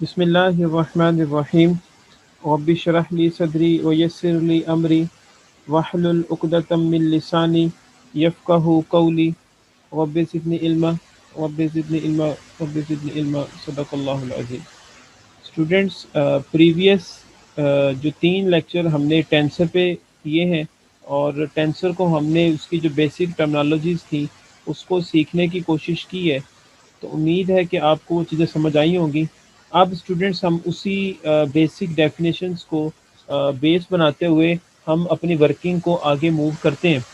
बिस्मिल्लाहिर्रहमानिर्रहीम। रब्बि इश्रह ली सदरी व यस्सिर ली अमरी वहलुल उक़दतम मिन लिसानी यफ़क़हू क़ौली रब्बि ज़िदनी इल्मा रब्बि ज़िदनी इल्मा रब्बि ज़िदनी इल्मा। सदक़ल्लाहुल अज़ीम। स्टूडेंट्स, प्रीवियस जो 3 लेक्चर हमने टेंसर पे किए हैं और टेंसर को हमने उसकी जो बेसिक टर्मिनोलॉजीज़ थी उसको सीखने की कोशिश की है, तो उम्मीद है कि आपको वो चीज़ें समझ आई होंगी। अब स्टूडेंट्स हम उसी बेसिक डेफिनेशंस को बेस बनाते हुए हम अपनी वर्किंग को आगे मूव करते हैं।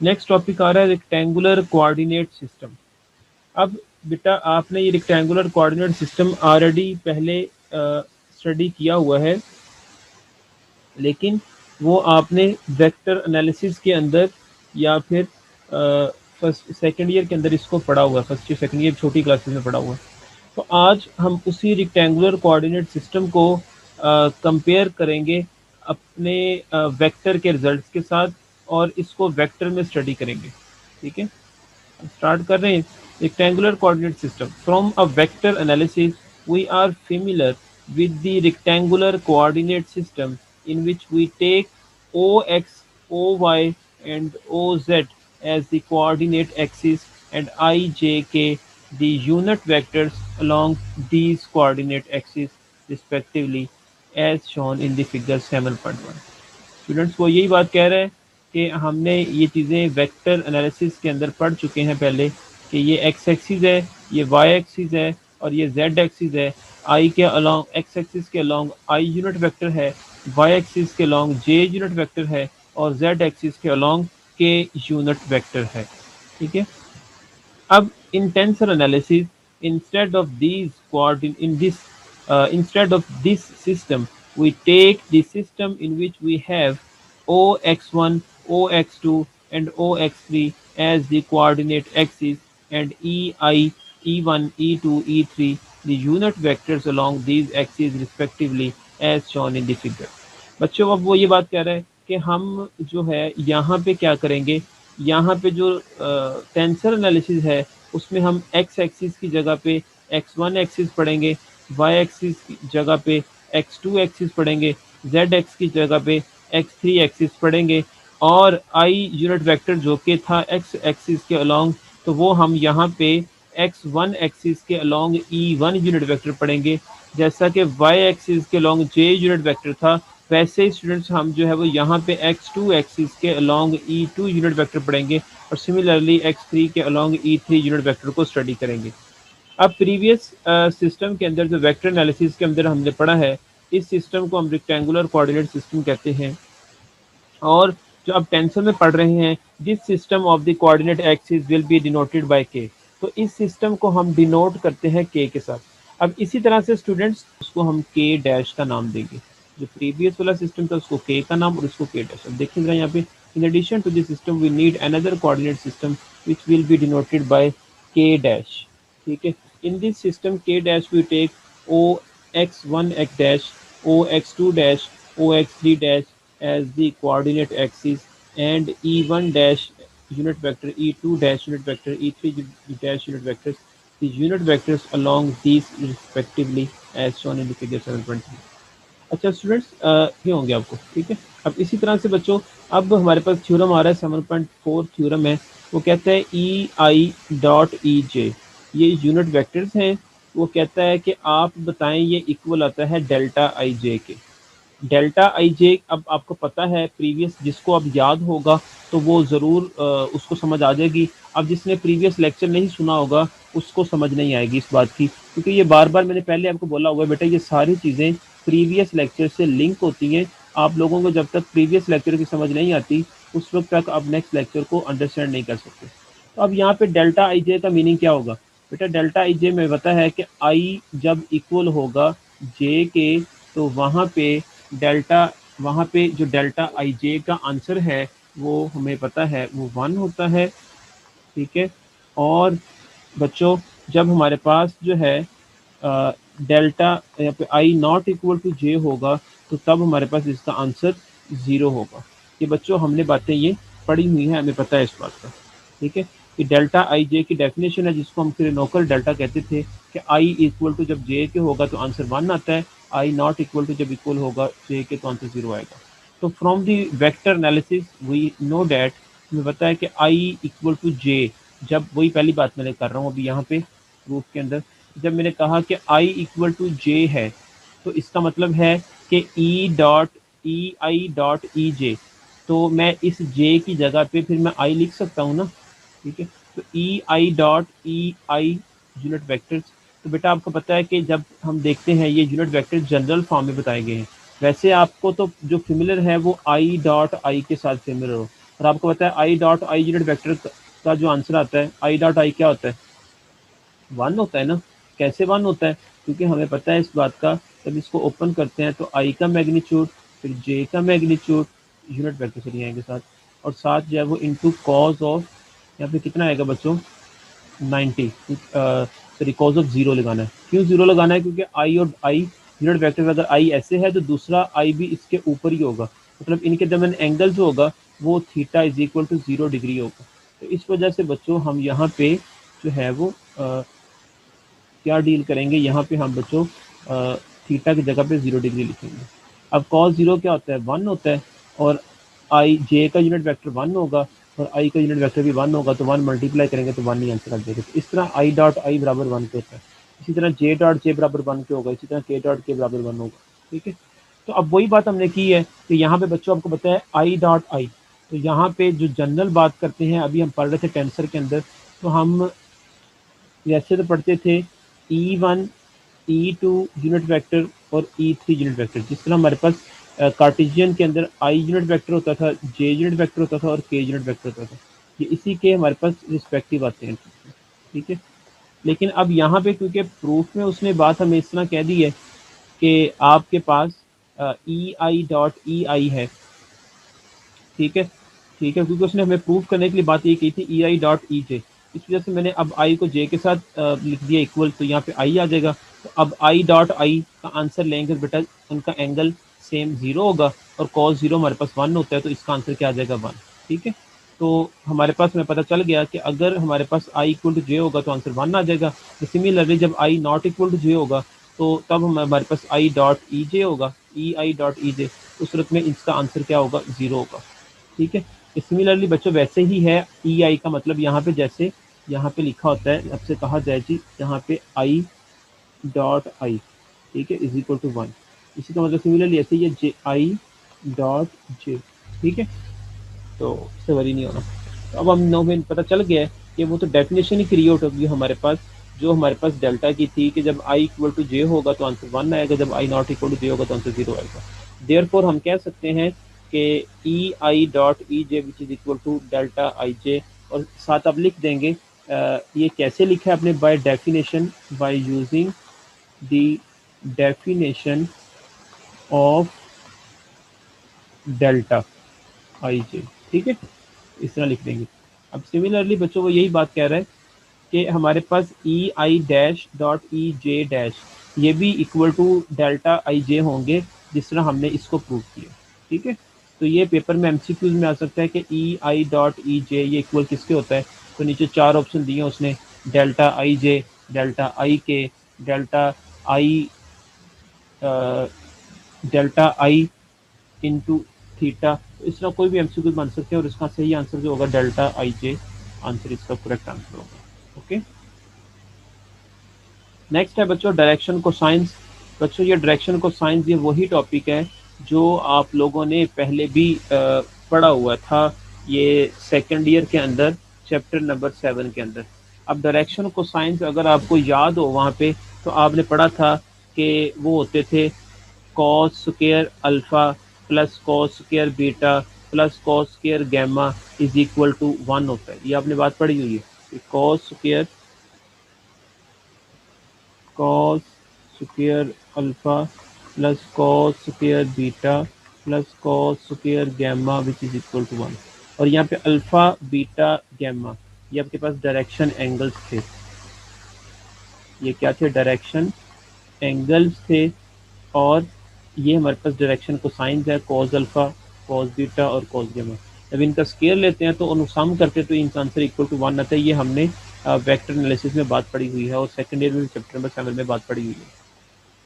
नेक्स्ट टॉपिक आ रहा है रेक्टेंगुलर कोऑर्डिनेट सिस्टम। अब बेटा आपने ये रेक्टेंगुलर कोऑर्डिनेट सिस्टम ऑलरेडी पहले स्टडी किया हुआ है, लेकिन वो आपने वेक्टर एनालिसिस के अंदर या फिर फर्स्ट सेकेंड ईयर के अंदर इसको पढ़ा हुआ है, फर्स्ट ईयर सेकेंड ईयर छोटी क्लासेस में पढ़ा हुआ है। तो आज हम उसी रेक्टेंगुलर कोऑर्डिनेट सिस्टम को कंपेयर करेंगे अपने वेक्टर के रिजल्ट्स के साथ और इसको वेक्टर में स्टडी करेंगे। ठीक है, स्टार्ट कर रहे हैं। Rectangular coordinate system. From a vector analysis we are familiar with the rectangular coordinate system in which we take OX, OY and OZ as the coordinate axis and IJK the unit vectors along these coordinate axes respectively as shown in the figure 7.1। Students को यही बात कह रहे हैं कि हमने ये चीज़ें वेक्टर एनालिसिस के अंदर पढ़ चुके हैं पहले कि ये एक्स एक्सिस है, ये वाई एक्सिस है और ये जेड एक्सिस है। आई के अलॉन्ग एक्स एक्सिस के अलॉन्ग आई यूनिट वेक्टर है, वाई एक्सिस के अलॉन्ग जे यूनिट वेक्टर है और जेड एक्सिस के अलॉन्ग के यूनिट वेक्टर है। ठीक है, अब in tensor analysis, instead of these coordinate in this instead of this system, we take the system in which we have OX1, OX2 and OX3 as the coordinate axis and EI, E1, E2, E3 the unit vectors along these axes respectively as shown in the figure। बच्चों अब वो ये बात कह रहे हैं कि हम जो है यहाँ पे क्या करेंगे, यहाँ पे जो टेंसर एनालिसिस है उसमें हम एक्स एक्सिस की जगह पे x1 एक्सिस पढ़ेंगे, y एक्सिस की जगह पे x2 एक्सिस पढ़ेंगे, z एक्सिस की जगह पे x3 एक्सिस पढ़ेंगे और i यूनिट वेक्टर जो कि था x एक्सिस के अलोंग, तो वो हम यहाँ पे x1 एक्सिस के अलोंग e1 यूनिट वेक्टर पढ़ेंगे। जैसा कि y एक्सिस के अलोंग j यूनिट वेक्टर था, वैसे ही स्टूडेंट्स हम जो है वो यहाँ पे x2 एक्सिस के अलोंग e2 यूनिट वेक्टर पढ़ेंगे और सिमिलरली x3 के अलोंग e3 यूनिट वेक्टर को स्टडी करेंगे। अब प्रीवियस सिस्टम के अंदर जो वेक्टर एनालिसिस के अंदर हमने पढ़ा है, इस सिस्टम को हम रेक्टेंगुलर कोऑर्डिनेट सिस्टम कहते हैं। और जो अब टेंसर में पढ़ रहे हैं, this system of the coordinate axis will be denoted by के, तो इस सिस्टम को हम डिनोट करते हैं के के साथ। अब इसी तरह से स्टूडेंट्स उसको हम के डैश का नाम देंगे। जो प्रीवियस वाला सिस्टम था उसको के का नाम और उसको के डैश। अब देखिएगा यहाँ पे, in addition to this system we need another coordinate system which will be denoted by K dash. ठीक है, in this system K dash we take O X one X dash, O X two dash, O X three dash as the coordinate axis and e1 dash unit vector, e2 dash unit vector, e3 dash unit vectors, the unit vectors along these respectively as shown in the figure 7.3। अच्छा students, ये होंगे आपको। ठीक है, अब इसी तरह से बच्चों अब हमारे पास थ्योरम आ रहा है 7.4 थ्योरम है। वो कहता है ई आई डॉट ई जे, ये यूनिट वेक्टर्स हैं। वो कहता है कि आप बताएं ये इक्वल आता है डेल्टा आई जे के। डेल्टा आई जे अब आपको पता है, प्रीवियस जिसको अब याद होगा तो वो ज़रूर उसको समझ आ जाएगी। अब जिसने प्रीवियस लेक्चर नहीं सुना होगा उसको समझ नहीं आएगी इस बात की, क्योंकि ये बार बार मैंने पहले आपको बोला हुआ है बेटा, ये सारी चीज़ें प्रीवियस लेक्चर से लिंक होती हैं। आप लोगों को जब तक प्रीवियस लेक्चर की समझ नहीं आती उस वक्त तक आप नेक्स्ट लेक्चर को अंडरस्टैंड नहीं कर सकते। तो अब यहाँ पे डेल्टा आई जे का मीनिंग क्या होगा बेटा? डेल्टा आई जे में पता है कि आई जब इक्वल होगा जे के, तो वहाँ पे डेल्टा, वहाँ पे जो डेल्टा आई जे का आंसर है वो हमें पता है वो 1 होता है। ठीक है, और बच्चों जब हमारे पास जो है डेल्टा यहाँ पे आई नॉट इक्वल टू जे होगा तो तब हमारे पास इसका आंसर 0 होगा। ये बच्चों हमने बातें ये पढ़ी हुई हैं, हमें पता है इस बात का। ठीक है, कि डेल्टा आई जे की डेफिनेशन है जिसको हम क्रेनोकर डेल्टा कहते थे कि आई इक्वल टू जब जे के होगा तो आंसर 1 आता है, आई नॉट इक्वल टू जब इक्वल होगा जे के तो आंसर 0 आएगा। तो from the vector analysis we know that, हमें पता है कि आई इक्वल टू जे, जब वही पहली बात मैंने कर रहा हूँ अभी यहाँ पे प्रूफ के अंदर, जब मैंने कहा कि आई इक्वल टू जे है तो इसका मतलब है कि ई आई डॉट ई जे, तो मैं इस जे की जगह पे फिर मैं आई लिख सकता हूँ ना, ठीक है। तो e i dot e i unit vectors, तो बेटा आपको पता है कि जब हम देखते हैं ये यूनिट वेक्टर जनरल फॉर्म में बताए गए हैं, वैसे आपको तो जो फिमिलर है वो आई डॉट आई के साथ फिमिलर हो, और आपको पता है I dot I unit vector का जो आंसर आता है आई डॉट आई क्या होता है, 1 होता है ना। कैसे 1 होता है, क्योंकि हमें पता है इस बात का, जब इसको ओपन करते हैं तो आई का मैग्नीट्यूड फिर जे का मैग्नीट्यूड यूनिट वेक्टर से लिए आएंगे साथ, और साथ जो है वो इनटू कॉज ऑफ, यहाँ पे कितना आएगा बच्चों 90, सॉरी कॉज ऑफ 0 लगाना है। क्यों 0 लगाना है, क्योंकि आई और आई यूनिट वेक्टर अगर आई ऐसे है तो दूसरा आई भी इसके ऊपर ही होगा, मतलब इनके दरमियान एंगल जो होगा वो theta is equal to 0 degree होगा। तो इस वजह से बच्चों हम यहाँ पे जो है वो क्या डील करेंगे, यहाँ पे हम बच्चों थीटा की जगह पे 0 डिग्री लिखेंगे। अब कॉस 0 क्या होता है 1 होता है, और आई जे का यूनिट वेक्टर 1 होगा और आई का यूनिट वेक्टर भी 1 होगा, तो 1 मल्टीप्लाई करेंगे तो 1 ही आंसर आ जाएगा। तो इस तरह आई डॉट आई बराबर 1 पे होता है, इसी तरह जे डॉट जे बराबर 1 पे होगा, इसी तरह के डॉट के बराबर 1 होगा, ठीक है। तो अब वही बात हमने की है कि यहाँ पे बच्चों आपको पता है आई डॉट आई, तो यहाँ पे जो जनरल बात करते हैं, अभी हम पढ़ रहे थे टेंसर के अंदर, तो हम वैसे तो पढ़ते थे E1 E2 यूनिट वेक्टर और E3 यूनिट वेक्टर, जिस तरह हमारे पास कार्टेशियन के अंदर I यूनिट वेक्टर होता था, J यूनिट वेक्टर होता था और K यूनिट वेक्टर होता था, ये इसी के हमारे पास रिस्पेक्टिव आते हैं, ठीक है। लेकिन अब यहाँ पे क्योंकि प्रूफ में उसने बात हमें इस तरह कह दी है कि आपके पास ई आई डॉट ई आई है, ठीक है, ठीक है, क्योंकि उसने हमें प्रूफ करने के लिए बात ये की थी ई आई डॉट ई जे, इस वजह से मैंने अब आई को जे के साथ लिख दिया इक्वल, तो यहाँ पे आई आ जाएगा। तो अब आई डॉट आई का आंसर लेंगे बेटा, उनका एंगल सेम 0 होगा और कॉस 0 हमारे पास 1 होता है, तो इसका आंसर क्या आ जाएगा 1, ठीक है। तो हमारे पास हमें पता चल गया कि अगर हमारे पास आई इक्वल टू जे होगा तो आंसर 1 आ जाएगा। तो सिमिलरली जब आई नॉट इक्वल टू जे होगा तो तब हमारे पास आई डॉट ई जे होगा, ई आई डॉट ई जे, उस सूरत में इसका आंसर क्या होगा 0 होगा, ठीक है। सिमिलरली बच्चों वैसे ही है ई आई का मतलब यहाँ पे जैसे यहाँ पे लिखा होता है, आपसे कहा जाए जी यहाँ पे आई डॉट आई, ठीक है, इज इक्वल टू 1, इसी का मतलब सिमिलरली ऐसे ही है जे आई डॉट जे, ठीक है। तो इससे वरी नहीं होना। तो अब हम नो में पता चल गया है कि वो तो डेफिनेशन ही क्रिएट होगी हमारे पास, जो हमारे पास डेल्टा की थी कि जब आई इक्वल टू जे होगा तो आंसर 1 आएगा, जब आई नॉट इक्वल टू जे होगा तो आंसर 0 आएगा। देयरफॉर हम कह सकते हैं कि e i dot E j which is equal to delta I j, और साथ अब लिख देंगे ये कैसे लिखा है आपने, by definition, by using the definition of delta I J, ठीक है, इस तरह लिख देंगे। अब सिमिलरली बच्चों वो यही बात कह रहा है कि हमारे पास E I dash dot E J dash ये भी equal to delta I J होंगे, जिस तरह हमने इसको प्रूव किया, ठीक है। तो ये पेपर में एमसीक्यूज में आ सकता है कि ई आई डॉट ई जे ये इक्वल किसके होता है, तो नीचे 4 ऑप्शन दिए उसने, डेल्टा आई जे, डेल्टा आई के, डेल्टा आई डेल्टा आई इंटू थीटा, तो इस तरह कोई भी एमसीक्यू बन सकते हैं और इसका सही आंसर जो होगा डेल्टा आई जे आंसर इसका करेक्ट आंसर होगा, ओके। नेक्स्ट है बच्चों डायरेक्शन को साइंस। बच्चों ये डायरेक्शन को साइंस ये वही टॉपिक है जो आप लोगों ने पहले भी पढ़ा हुआ था, ये सेकेंड ईयर के अंदर चैप्टर नंबर 7 के अंदर। अब डायरेक्शन को साइंस अगर आपको याद हो वहाँ पे, तो आपने पढ़ा था कि वो होते थे cos square alpha plus cos square beta plus cos square gamma is equal to 1 होता है, ये आपने बात पढ़ी हुई है। Cos square alpha plus cos square beta plus cos square gamma which is equal to 1, और यहाँ पे अल्फा बीटा गैमा ये आपके पास डायरेक्शन एंगल्स थे, ये क्या थे डायरेक्शन एंगल्स थे, और ये हमारे पास डायरेक्शन कोसाइंस है, कॉस अल्फा कॉस बीटा और कॉस गैमा। जब इनका स्केयर लेते हैं तो उन सम करते हैं तो इनका आंसर इक्वल टू 1 आता है। ये हमने वेक्टर एनालिसिस में बात पढ़ी हुई है और सेकंड ईयर में चैप्टर नंबर 7 में बात पढ़ी हुई है।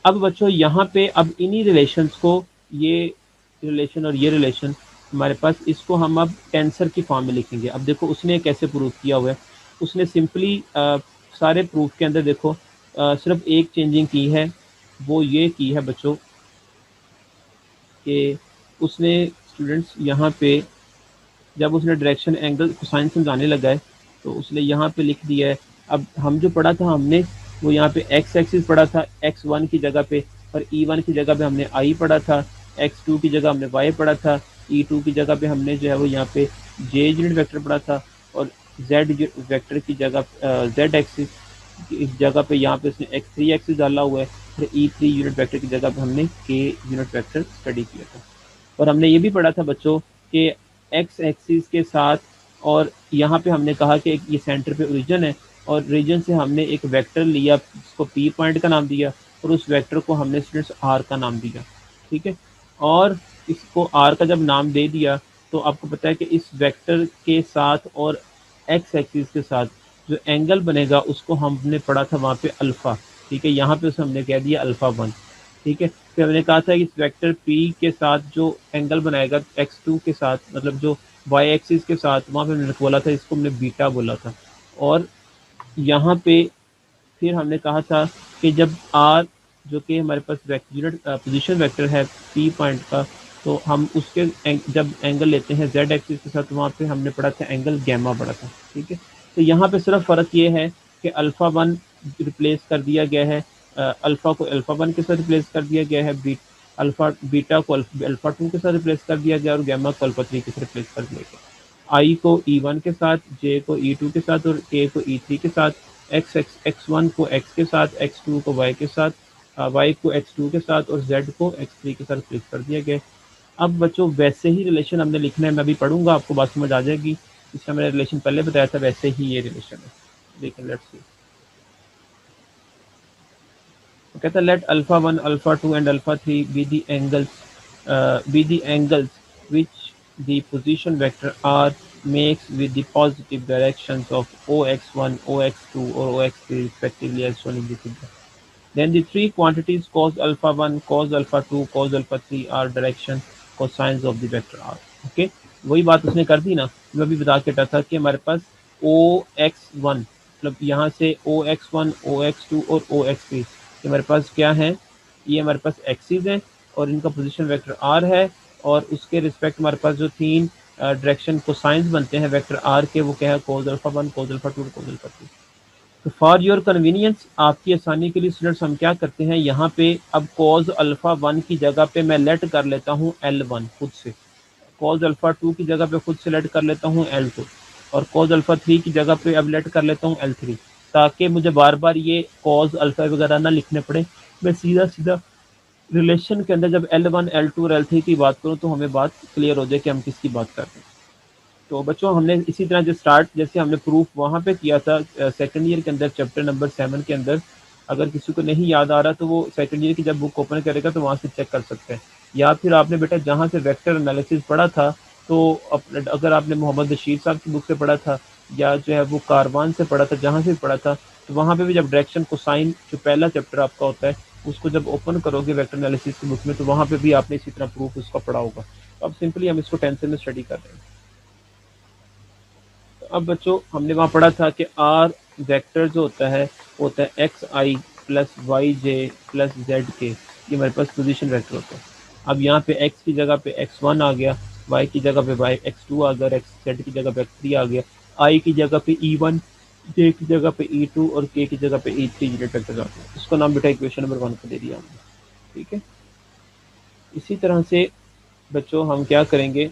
अब बच्चों यहाँ पे अब इन्हीं रिलेशंस को, ये रिलेशन और ये रिलेशन हमारे पास, इसको हम अब टेंसर की फॉर्म में लिखेंगे। अब देखो उसने कैसे प्रूव किया हुआ है। उसने सिंपली सारे प्रूफ के अंदर देखो सिर्फ एक चेंजिंग की है, वो ये की है बच्चों कि उसने स्टूडेंट्स यहाँ पे जब उसने डायरेक्शन एंगल कोसाइन समझाने लगा है तो उसने यहाँ पे लिख दिया है। अब हम जो पढ़ा था हमने वो यहाँ पे एक्स एक्सिस पढ़ा था x1 की जगह पे, और e1 की जगह पे हमने i पढ़ा था, x2 की जगह हमने y पढ़ा था, e2 की जगह पे हमने जो है वो यहाँ पे j यूनिट वेक्टर पढ़ा था, और z वेक्टर की जगह z एक्सिस की जगह पे यहाँ पे उसने x3 एक्सिस डाला हुआ है, फिर e3 यूनिट वेक्टर की जगह पे हमने k यूनिट वेक्टर स्टडी किया था। और हमने ये भी पढ़ा था बच्चों कि एक्स एक्सिस के साथ, और यहाँ पे हमने कहा कि ये सेंटर पे ओरिजिन है, और रीजन से हमने एक वेक्टर लिया जिसको पी पॉइंट का नाम दिया, और उस वेक्टर को हमने स्टूडेंट्स आर का नाम दिया। ठीक है, और इसको आर का जब नाम दे दिया तो आपको पता है कि इस वेक्टर के साथ और एक्स एक्सिस के साथ जो एंगल बनेगा उसको हमने पढ़ा था वहाँ पे अल्फ़ा। ठीक है, यहाँ पे उसे हमने कह दिया अल्फ़ा 1। ठीक है, फिर हमने कहा था कि इस वेक्टर पी के साथ जो एंगल बनाएगा x2 के साथ, मतलब जो y एक्सिस के साथ, वहाँ पे हमने बोला था इसको हमने बीटा बोला था। और यहाँ पे फिर हमने कहा था कि जब r जो कि हमारे पास यूनिट पोजीशन वेक्टर है p पॉइंट का, तो हम उसके जब एंगल लेते हैं z एक्सिस के साथ, वहाँ पे हमने पढ़ा था एंगल गैमा पढ़ा था। ठीक है, तो यहाँ पे सिर्फ फ़र्क ये है कि अल्फ़ा 1 रिप्लेस कर दिया गया है, अल्फ़ा को अल्फ़ा 1 के साथ रिप्लेस कर दिया गया है, बीटा को अल्फ़ा 2 के साथ रिप्लेस कर दिया गया, और गैमा को अल्फ़ा 3 के साथ रिप्लेस कर दिया गया। आई को E1 के साथ, जे को E2 के साथ, और के को E3 के साथ, x1 को x के साथ, x2 को y के साथ, y को x2 के साथ, और z को x3 के साथ रिप्लेस कर दिया गया। अब बच्चों वैसे ही रिलेशन हमने लिखना है, मैं अभी पढ़ूंगा आपको बात समझ आ जाएगी। इसका मैंने रिलेशन पहले बताया था, वैसे ही ये रिलेशन है। देखिए लेट्स सी, कहता है let alpha 1, alpha 2 and alpha 3 be the angles which the position vector r makes with the positive directions of ox1, ox2 or ox3 respectively as shown in the figure. Then the three quantities cos alpha 1, cos alpha 2, cos alpha 3 are direction cosines of the vector r. Okay, वही बात उसने कर दी ना, मैं अभी बता के हटा था कि हमारे पास ox1 मतलब यहाँ से ox1, ox2 और ox3 ये हमारे पास क्या है, ये हमारे पास एक्सिस है और इनका पोजीशन वेक्टर r है, और उसके रिस्पेक्ट हमारे पास जो तीन डायरेक्शन कोसाइंस बनते हैं वेक्टर r के, वो क्या है cos alpha 1, cos alpha 2 और cos alpha 3। तो फॉर योर कन्वीनियंस, आपकी आसानी के लिए स्टूडेंट्स हम क्या करते हैं, यहाँ पे अब cos अल्फा 1 की जगह पे मैं लेट कर लेता हूँ L1 खुद से, cos अल्फा 2 की जगह पे खुद से लेट कर लेता हूँ L2, और cos अल्फा 3 की जगह पे अब लेट कर लेता हूँ L3, ताकि मुझे बार बार ये cos अल्फा वगैरह ना लिखने पड़े। मैं सीधा सीधा रिलेशन के अंदर जब L1, L2 और L3 की बात करूँ तो हमें बात क्लियर हो जाए कि हम किसकी बात कर रहे हैं। तो बच्चों हमने इसी तरह जो स्टार्ट जैसे हमने प्रूफ वहाँ पे किया था सेकंड ईयर के अंदर चैप्टर नंबर 7 के अंदर, अगर किसी को नहीं याद आ रहा तो वो सेकंड ईयर की जब बुक ओपन करेगा तो वहाँ से चेक कर सकते हैं। या फिर आपने बेटा जहाँ से वेक्टर एनालिसिस पढ़ा था, तो अगर आपने मोहम्मद रशीद साहब की बुक से पढ़ा था या जो है वो कारवान से पढ़ा था, जहाँ से पढ़ा था, तो वहाँ पे भी जब डायरेक्शन कोसाइन जो पहला चैप्टर आपका होता है उसको जब ओपन करोगे वेक्टर एनालिसिस की बुक में, तो वहाँ पे भी आपने इसी तरह प्रूफ उसका पढ़ा होगा। तो अब सिंपली हम इसको टेंशन में स्टडी कर रहे हैं। अब बच्चों हमने वहाँ पढ़ा था कि आर वेक्टर जो होता है वो होता है एक्स आई प्लस वाई जे प्लस जेड के, ये हमारे पास पोजीशन वेक्टर होता है। अब यहाँ पे एक्स की जगह पे x1 आ गया, वाई की जगह पे वाई x2 आ गया, एक्स जेड की जगह पे x3 आ गया, आई की जगह पे E1, जे की जगह पे E2 और के की जगह पे E3 यूनिट वेक्टर आ गया। इसको नाम बेटा इक्वेशन नंबर 1 को दे दिया हमने। ठीक है, इसी तरह से बच्चों हम क्या करेंगे,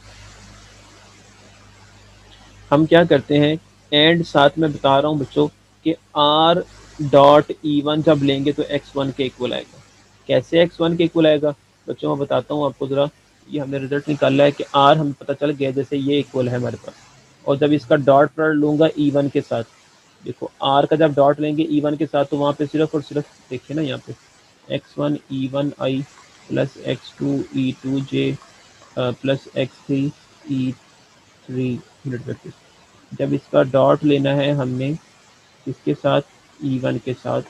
हम क्या करते हैं एंड साथ में बता रहा हूँ बच्चों कि r डॉट E1 जब लेंगे तो x1 के इक्वल आएगा। कैसे x1 के इक्वल आएगा बच्चों, मैं बताता हूँ आपको ज़रा। ये हमने रिजल्ट निकाला है कि r हमें पता चल गया जैसे ये इक्वल है हमारे पास, और जब इसका डॉट प्रोडक्ट लूँगा E1 के साथ, देखो r का जब डॉट लेंगे E1 के साथ तो वहाँ पे सिर्फ और सिर्फ देखिए ना, यहाँ पे x1 E1 i plus x2 E2 j plus x3 E3 3 unit vectors. जब इसका डॉट लेना है हमने इसके साथ E1 के साथ,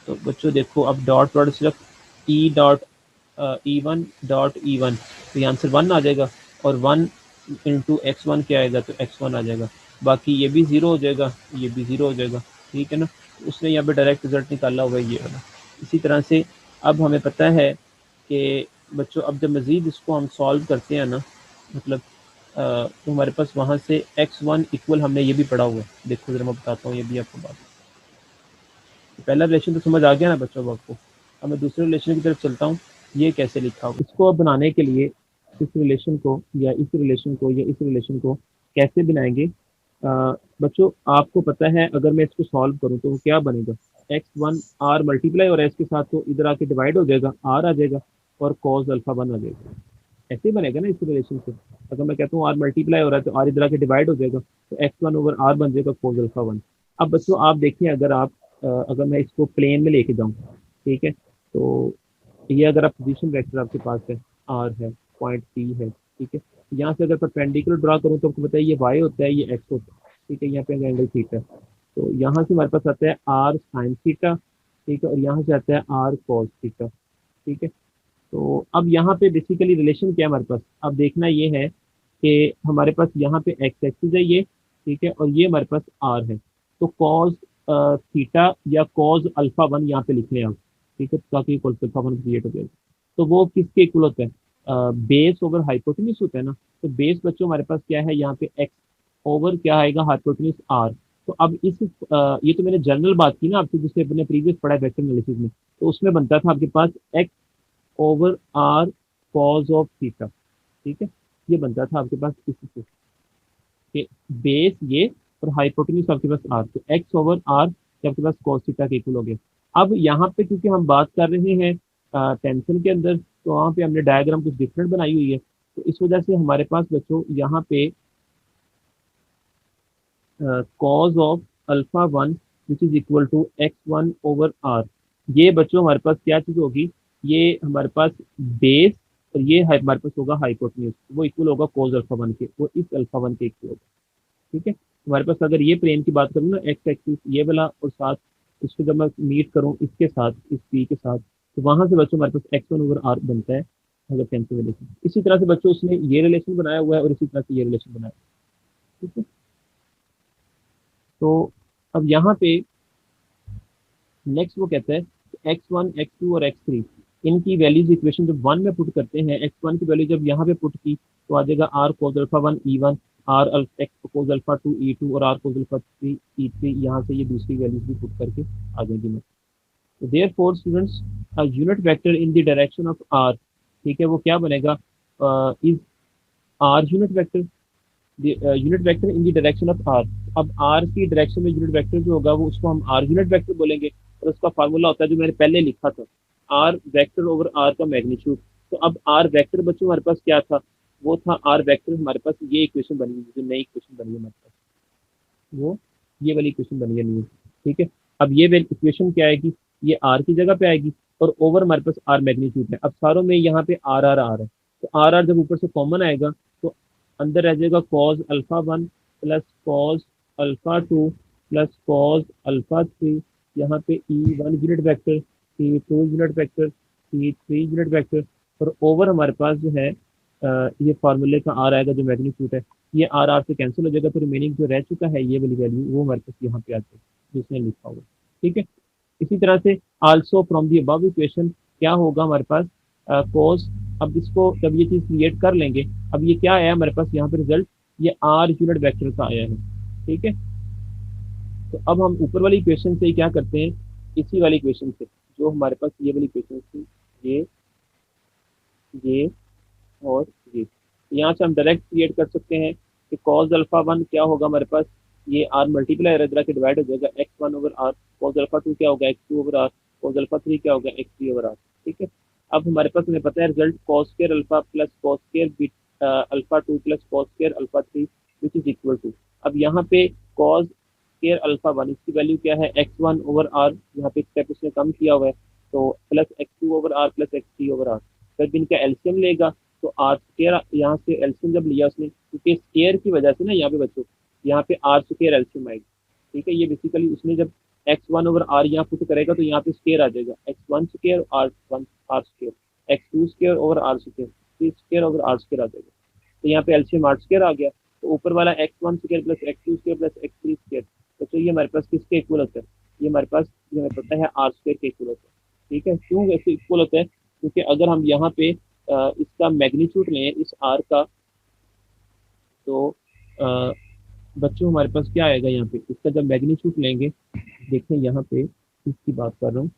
तो बच्चों देखो अब डॉट प्रोडक्ट सिर्फ E1 तो ये आंसर 1 आ जाएगा, और 1 इंटू x1 क्या आएगा, तो x1 आ जाएगा। बाकी ये भी 0 हो जाएगा, ये भी 0 हो जाएगा, ठीक है ना। उसने यहाँ पे डायरेक्ट रिजल्ट निकाला हुआ है ये वाला। इसी तरह से अब हमें पता है कि बच्चों अब जब मज़ीद इसको हम सॉल्व करते हैं ना, मतलब तो हमारे पास वहाँ से x1 इक्वल, हमने ये भी पढ़ा हुआ है, देखो ज़रा मैं बताता हूँ ये भी आपको बात। पहला रिलेशन तो समझ आ गया ना बच्चों को आपको। अब मैं दूसरे रिलेशन की तरफ चलता हूँ, ये कैसे लिखा हो। इसको अब बनाने के लिए इस रिलेशन को या इस रिलेशन को या इस रिलेशन को कैसे बनाएंगे। बच्चों आपको पता है अगर मैं इसको सॉल्व करूँ तो वो क्या बनेगा, x1 r मल्टीप्लाई और s के साथ तो इधर आके डिवाइड हो जाएगा, r आ जाएगा और cos अल्फा 1 आ जाएगा। ऐसे ही बनेगा ना इस रिलेशन से। अगर मैं कहता हूँ r मल्टीप्लाई हो रहा है तो r इधर आके डिवाइड हो जाएगा, तो x1 ओवर r बन जाएगा cos अल्फा 1। अब बच्चों आप देखिए अगर आप अगर मैं इसको प्लेन में लेके जाऊँ, ठीक है, तो ये अगर आप पोजीशन वेक्टर आपके पास है, r है, पॉइंट p है, ठीक है, यहाँ से अगर परपेंडिकुलर ड्रा करूँ तो आपको पता है ये y होता है, ये x होता है, ठीक है, यहाँ पे एंगल थीटा। तो यहाँ से हमारे पास आता है r साइन थीटा, ठीक है, और यहाँ से आता है r cos थीटा, ठीक है। तो अब यहाँ पे बेसिकली रिलेशन क्या है हमारे पास, अब देखना ये है कि हमारे पास यहाँ पे एक्स एक्सिस है ये, ठीक है, और ये हमारे पास आर है। तो कॉज थीटा या कॉज अल्फा 1 यहाँ पे लिख लें आप, ठीक है, ताकि कॉज अल्फा 1 क्रिएट हो जाएगा। तो वो किसके इक्वल होता है, बेस ओवर हाइपोटेन्यूज होता है ना। तो बेस बच्चों हमारे पास क्या है यहाँ पे एक्स ओवर क्या आएगा, हाइपोटेन्यूज आर। तो अब इस ये तो मैंने जनरल बात की ना आपसे, जिससे अपने प्रीवियस पढ़ा है वेक्टर एनालिसिस में, तो उसमें बनता था आपके पास X over R cos of theta, ठीक है, ये बनता था आपके पास इससे कि बेस ये और हाइपोटेन्यूज आपके पास आर, तो एक्स ओवर आर आपके पास कॉस थीटा के इक्वल हो गया। अब यहाँ पे क्योंकि हम बात कर रहे हैं टेंशन के अंदर, तो वहाँ पे हमने डायग्राम कुछ डिफरेंट बनाई हुई है, तो इस वजह से हमारे पास बच्चों यहाँ पे cos of alpha 1 which is equal to x1 over R, ये बच्चों हमारे पास क्या चीज होगी, ये हमारे पास बेस और ये हमारे पास होगा हाइपोटेन्यूज, वो इक्वल होगा कॉज अल्फा 1 के, वो इस अल्फा 1 के इक्वल होगा, ठीक है। हमारे पास अगर ये प्लेन की बात करूँ ना, एक्स एक्सिस ये वाला, और साथ इसको जब मैं मीट करूँ इसके साथ, इस पी के साथ, तो वहां से बच्चों हमारे पास x1 ओवर आर बनता है अगर टेंशन रिलेशन। इसी तरह से बच्चों उसने ये रिलेशन बनाया हुआ है और इसी तरह से ये रिलेशन बनाया है, ठीक है। तो अब यहाँ पे नेक्स्ट वो कहता है x1 x2 और x3 इनकी वैल्यूज इक्वेशन जब 1 में पुट करते हैं, x1 की वैल्यू जब यहाँ पे पुट की तो आ जाएगा r cos alpha 1 e1, r x cos alpha 2 e2 और r cos अल्फा 3 e3। यहाँ से ये दूसरी वैल्यूज भी पुट करके आ जाएंगी। मैं तो therefore students a unit vector in the direction of r, ठीक है, वो क्या बनेगा, is r unit vector, unit vector in the direction of R. अब आर की डायरेक्शन में यूनिट वेक्टर जो होगा वो उसको हम आर यूनिट वेक्टर बोलेंगे, और उसका फार्मूला होता है जो मैंने पहले लिखा था, आर वेक्टर ओवर आर का मैग्नीट्यूड। तो अब आर वेक्टर बच्चों हमारे पास क्या था, वो था आर वेक्टर, हमारे पास ये इक्वेशन बनी है, जो नई इक्वेशन बनी है हमारे पास, वो ये वाली इक्वेशन बनी है न्यू, ठीक है। अब ये इक्वेशन क्या आएगी, ये आर की जगह पे आएगी, और ओवर हमारे पास आर मैग्नीट्यूड है। अब सारों में यहाँ पे आर आर आर है, तो आर आर जब ऊपर से कॉमन आएगा तो अंदर रह जाएगा cause alpha 1 plus cos alpha 2 plus cos alpha 3, यहाँ पे E1 unit vector, E2 unit vector, E3 unit vector, और ओवर हमारे पास जो है ये फार्मूले का आर आएगा जो मैग्नीट्यूड है, ये आर आर से कैंसिल हो जाएगा, तो रिमेनिंग जो रह चुका है ये वाली वैल्यू वो हमारे पास यहाँ पे आ जाएगी जिसने लिखा हुआ, ठीक है। इसी तरह से also from the above equation क्या होगा हमारे पास, कोस। अब इसको जब ये चीज क्रिएट कर लेंगे, अब ये क्या आया हमारे पास यहाँ पे रिजल्ट, ये आर यूनिट वेक्टर का आया है, ठीक है। तो अब हम ऊपर वाली इक्वेशन से ही क्या करते हैं, इसी वाली इक्वेशन से जो हमारे पास ये वाली इक्वेशन थी, ये और ये, यहाँ से हम डायरेक्ट क्रिएट कर सकते हैं कि कॉज अल्फा 1 क्या होगा हमारे पास, ये आर मल्टीप्लाई इधर के डिवाइड हो जाएगा x1 over R, cause alpha 2 क्या होगा x2 over R, cause alpha 3 क्या होगा x3 ओवर आर, ठीक है। अब हमारे पास हमें पता है result cos square alpha plus cos square alpha 2 plus cos square alpha 3 which is equal to, अब यहाँ पे कॉस स्क्वायर अल्फा 1 इसकी वैल्यू क्या है x1 ओवर आर, यहाँ पे स्टेप उसने कम किया हुआ है, तो plus x2 over R plus x3 over R, फिर भी इनका एलसीएम लेगा तो आर स्क्वायर यहाँ से एलसीएम जब लिया उसने, क्योंकि स्क्वायर की वजह से ना यहाँ पे बच्चों यहाँ पे आर स्क्वायर एलसीएम आएगी, ठीक है। ये बेसिकली उसने जब x1/r यहाँ पुट करेगा तो यहाँ पे स्क्वायर आ जाएगा, x1² r1 r square, x2/r square, r square आ जाएगा। तो यहाँ पे एलसीएम आर स्क्वायर आ गया, तो ऊपर वाला x1² plus x2² plus x3², तो ये हमारे पास किसके इक्वल होता है, ये हमारे पास ये हमें पता है आर स्क्वायर के इक्वल होता है, ठीक है। क्यों ऐसे इक्वल होता है, क्योंकि अगर हम यहाँ पे इसका मैग्नीट्यूड लें इस आर का, तो बच्चों हमारे पास क्या आएगा यहाँ पे, इसका जब मैग्नीट्यूड लेंगे, देखें यहाँ पे इसकी बात कर रहा हूँ,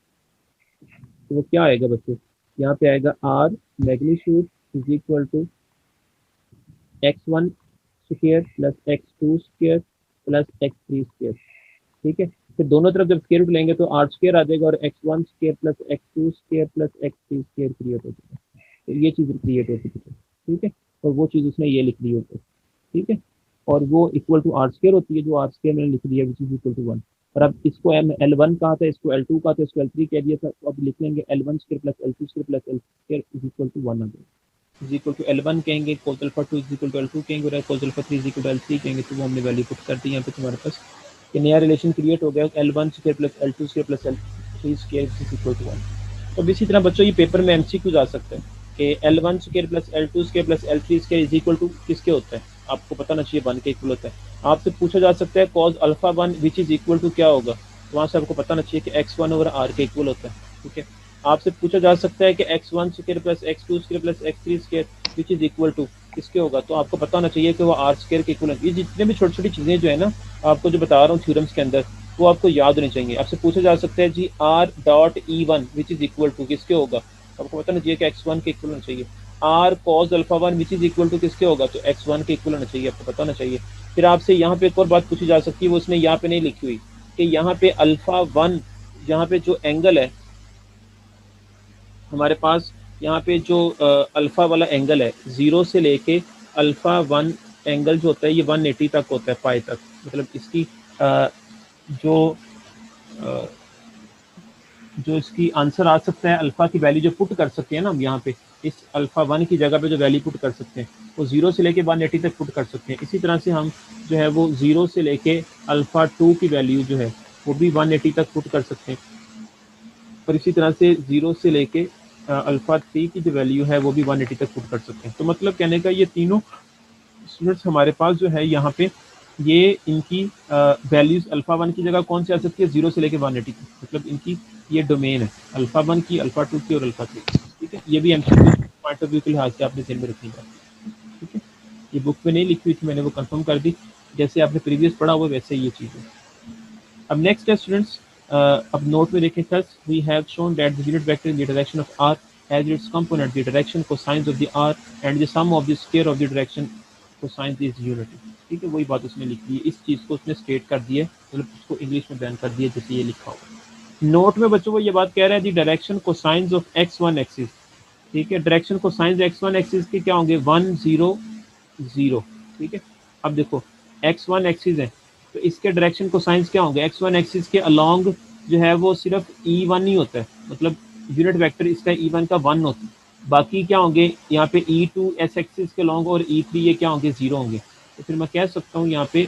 तो वो क्या आएगा बच्चों, यहाँ पे आएगा R magnitude is equal to x1² plus x2² plus x3², ठीक है। फिर दोनों तरफ जब स्क्वायर रूट लेंगे तो आर स्क्वायर आ जाएगा और x1² plus x2² plus x3² create हो जाएगा, तो ये चीज़ क्रिएट होती है, ठीक है। और वो चीज़ उसने ये लिख ली होती है, ठीक है, और वो इक्वल टू आर स्क्वायर होती है, जो आर स्क्वायर मैंने लिख दिया विच इज इक्वल टू 1। और अब इसको L1 कहा था, इसको L2 कहा था, इसको L3 कह दिया था, तो अब लिख लेंगे L1² plus L2² plus L is equal to 1 आ जाएगा, इज इक्वल टू L1 कहेंगे, cos alpha 2 is equal to L2 कहेंगे, और cos alpha 3 is equal to L3 कहेंगे। तो वो हमने वैल्यू पुट कर दी यहाँ पे तुम्हारे पास, कि नया रिलेशन क्रिएट हो गया, L1² plus L2² plus L3² is equal to 1। तो अब इसी तरह बच्चों ये पेपर में एमसीक्यू आ सकता है कि L1² plus L2² plus L3² is equal to किसके होता है, आपको पता ना चाहिए 1 के इक्वल होता है। आपसे पूछा जा सकता है cos alpha 1 which is equal to क्या होगा, तो वहाँ से आपको पता ना चाहिए कि x1/r के इक्वल होता है, ठीक है। आपसे पूछा जा सकता है कि x1² plus x2² plus x3² which is equal to किसके होगा, तो आपको पता होना चाहिए कि वो आर स्क्वायर के इक्वल है। ये जितने भी छोटी छोटी चीज़ें जो है ना आपको जो बता रहा हूँ थ्योरम्स के अंदर, वो आपको याद होनी चाहिए। आपसे पूछा जा सकता है जी r.e1 which is equal to किसके होगा, आपको पता होना चाहिए कि x1 के इक्वल होना चाहिए। r cos alpha 1 which is equal to किसके होगा, तो x1 के इक्वल होना चाहिए, आपको पता होना चाहिए। फिर आपसे यहाँ पे एक और बात पूछी जा सकती है, वो उसने यहाँ पे नहीं लिखी हुई, कि यहाँ पे अल्फा 1, यहाँ पे जो एंगल है हमारे पास, यहाँ पे जो अल्फा वाला एंगल है 0 से लेके अल्फा 1 एंगल जो होता है ये 180 तक होता है, पाई तक। मतलब इसकी जो इसकी आंसर आ सकता है, अल्फा की वैल्यू जो पुट कर सकते हैं ना हम यहाँ पे, इस अल्फा 1 की जगह पे जो वैल्यू पुट कर सकते हैं वो 0 से लेके 180 तक पुट कर सकते हैं। इसी तरह से हम जो है वो 0 से लेके अल्फा 2 की वैल्यू जो है वो भी 180 तक पुट कर सकते हैं, और इसी तरह से 0 से लेके अल्फा 3 की जो वैल्यू है वो भी 180 तक पुट कर सकते हैं। तो मतलब कहने का ये तीनों स्टूडेंट्स हमारे पास जो है यहाँ पे ये इनकी वैल्यूज अल्फा 1 की जगह कौन सी आ सकती है, 0 से लेके 180 तक, मतलब इनकी ये डोमेन है अल्फा 1 की, अल्फा 2 की और अल्फा 3, ठीक है। ये भी एमसीक्यू पॉइंट ऑफ व्यू के लिहाज से आपने ध्यान में रखिएगा, ठीक है। ये बुक में नहीं लिखी हुई थी, मैंने वो कंफर्म कर दी, जैसे आपने प्रीवियस पढ़ा हुआ वैसे ये चीज़ है। अब नेक्स्ट है स्टूडेंट्स, अब नोट में देखें, thus we have shown that the unit vector in the direction of r has its component the direction cosines of the r and the sum of the square of the direction cosines is unity, ठीक है। वही बात उसने लिख दी है, इस चीज़ को उसने स्टेट कर दिया है, मतलब उसको इंग्लिश में बयान कर दिया जैसे ये लिखा होगा नोट में। बच्चों वो ये बात कह रहा है the direction cosines of x1 axis, ठीक है। डायरेक्शन कोसाइंस x1 एक्सिस के क्या होंगे, 1 0 0, ठीक है। अब देखो x1 एक्सिस है तो इसके डायरेक्शन कोसाइंस क्या होंगे, x1 एक्सिस के अलोंग जो है वो सिर्फ e1 ही होता है, मतलब यूनिट वेक्टर इसका e1 का 1 होता है, बाकी क्या होंगे यहाँ पे e2 s एक्सिस के लॉन्ग और e3 ये क्या होंगे 0 होंगे। तो फिर मैं कह सकता हूँ यहाँ पे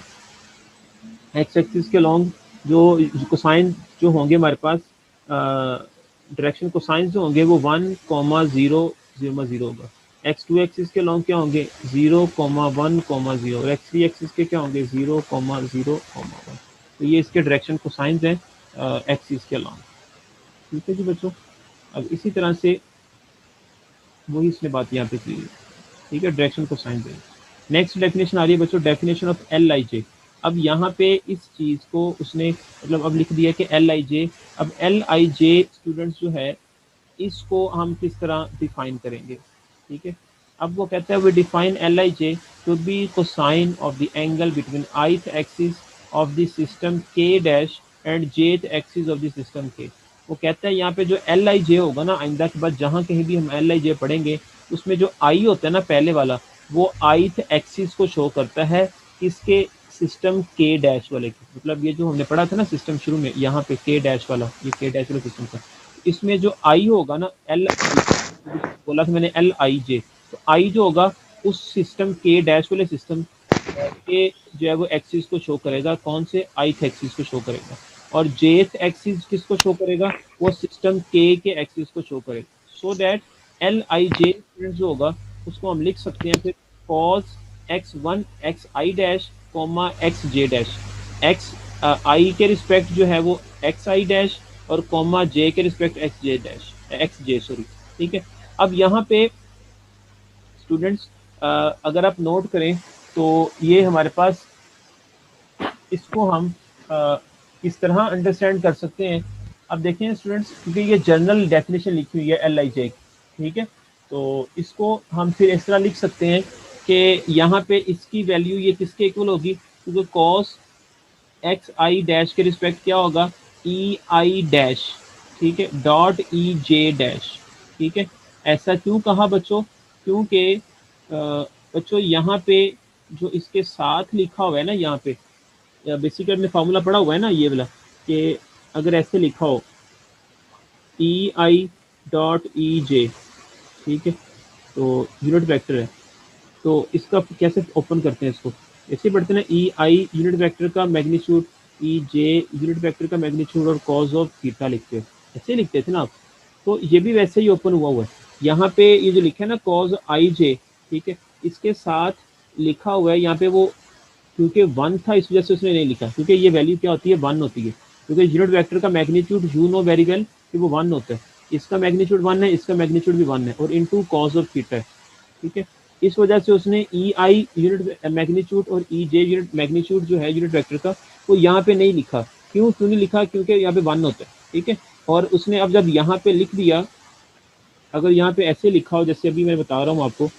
x एक्सिस के लॉन्ग जो कोसाइन जो होंगे हमारे पास डायरेक्शन कोसाइन जो होंगे वो 1,0,0 होगा। x2 एक्सिस के लॉन्ग क्या होंगे 0,1,0 और x3 एक्सिस के क्या होंगे 0,0,1। तो ये इसके डायरेक्शन कोसाइंस हैं एक्सिस के लॉन्ग, ठीक है जी बच्चों। अब इसी तरह से वही इसने बात यहाँ पे की है, ठीक है, डायरेक्शन कोसाइन है। नेक्स्ट डेफिनेशन आ रही है बच्चों, डेफिनेशन ऑफ LIJ। अब यहाँ पे इस चीज़ को उसने मतलब अब लिख दिया कि LIJ। अब LIJ स्टूडेंट्स जो है इसको हम किस तरह डिफाइन करेंगे, ठीक है। अब वो कहता है we define LIJ to be cosine of the angle between ith axis of the system K dash and jth axis of the system K। वो कहता है यहाँ पे जो LIJ होगा ना, आइंदा के बाद जहाँ कहीं भी हम LIJ पढ़ेंगे उसमें जो I होता है ना पहले वाला, वो ith एक्सिस को शो करता है किसके, सिस्टम K डैश वाले के। मतलब ये जो हमने पढ़ा था ना सिस्टम शुरू में, यहाँ पे K डैश वाला, ये K डैश वाला सिस्टम था, इसमें जो I होगा ना, L बोला था मैंने LIJ, तो आई जो होगा उस सिस्टम के डैश वाले सिस्टम के जो है वो एक्सिस को शो करेगा, कौन से आई एक्सिस को शो करेगा, और जेथ एक्सिस किसको शो करेगा, वो सिस्टम के एक्सिस को शो करेगा। सो दैट एल आई जे जो होगा उसको हम लिख सकते हैं फिर cos x1 X I dash comma X J dash, X I के रिस्पेक्ट जो है वो एक्स आई डैश और कॉमा जे के respect X J dash, X J sorry, ठीक है। अब यहाँ पे स्टूडेंट्स अगर आप नोट करें तो ये हमारे पास इसको हम किस तरह अंडरस्टैंड कर सकते हैं। अब देखें स्टूडेंट्स, क्योंकि ये जनरल डेफिनेशन लिखी हुई है एल आई जे, ठीक है, तो इसको हम फिर इस तरह लिख सकते हैं कि यहाँ पे इसकी वैल्यू ये किसके इक्वल होगी, क्योंकि कॉस एक्स आई डैश के रिस्पेक्ट क्या होगा, ई आई डैश, ठीक है, डॉट ई जे डैश, ठीक है। ऐसा क्यों कहा बच्चों, क्योंकि बच्चों यहाँ पे जो इसके साथ लिखा हुआ है ना, यहाँ पे बेसिकली आपने फार्मूला पढ़ा हुआ है ना ये वाला, कि अगर ऐसे लिखा हो ई आई डॉट ई जे, ठीक है, तो यूनिट वेक्टर है, तो इसका कैसे ओपन करते हैं इसको, ऐसे पढ़ते हैं ना, ई आई यूनिट वेक्टर का मैग्नीट्यूड, ई जे यूनिट वेक्टर का मैग्नीट्यूड और कॉज ऑफ थीटा लिखते हैं, ऐसे लिखते थे ना आप। तो ये भी वैसे ही ओपन हुआ है। यहाँ पे ये जो लिखा है ना कॉज आई जे, ठीक है, इसके साथ लिखा हुआ है यहाँ पे वो, क्योंकि वन था इस वजह से उसने नहीं लिखा, क्योंकि ये वैल्यू क्या होती है, वन होती है, क्योंकि यूनिट वेक्टर का magnitude you know very well कि वो वन होता है, इसका मैग्नीट्यूड वन है, इसका मैग्नीट्यूड भी वन है, और इनटू कॉज ऑफ थीटा है, ठीक है। इस वजह से उसने ई आई यूनिट मैग्नीट्यूड और ई जे यूनिट मैग्नीट्यूड जो है यूनिट वेक्टर का वो यहाँ पे नहीं लिखा। क्यों नहीं लिखा, क्योंकि यहाँ पे वन होता है, ठीक है। और उसने अब जब यहाँ पे लिख दिया, अगर यहाँ पे ऐसे लिखा हो जैसे अभी मैं बता रहा हूँ आपको,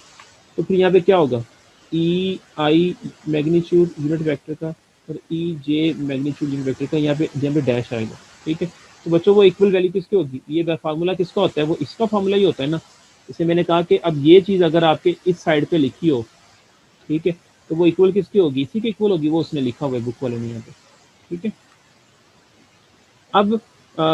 तो फिर यहाँ पे क्या होगा, ई आई मैग्नीट्यूड यूनिट वेक्टर का और ई जे मैग्नीट्यूड यूनिट वेक्टर का, यहाँ पे डैश आएगा, ठीक है। तो बच्चों वो इक्वल वैल्यू किसकी होगी, ये फार्मूला किसका होता है, वो इसका फार्मूला ही होता है ना। जैसे मैंने कहा कि अब ये चीज़ अगर आपके इस साइड पे लिखी हो, ठीक है, तो वो इक्वल किसकी होगी, इसी के इक्वल होगी, वो उसने लिखा हुआ है बुक वाले ने यहाँ पे, ठीक है। अब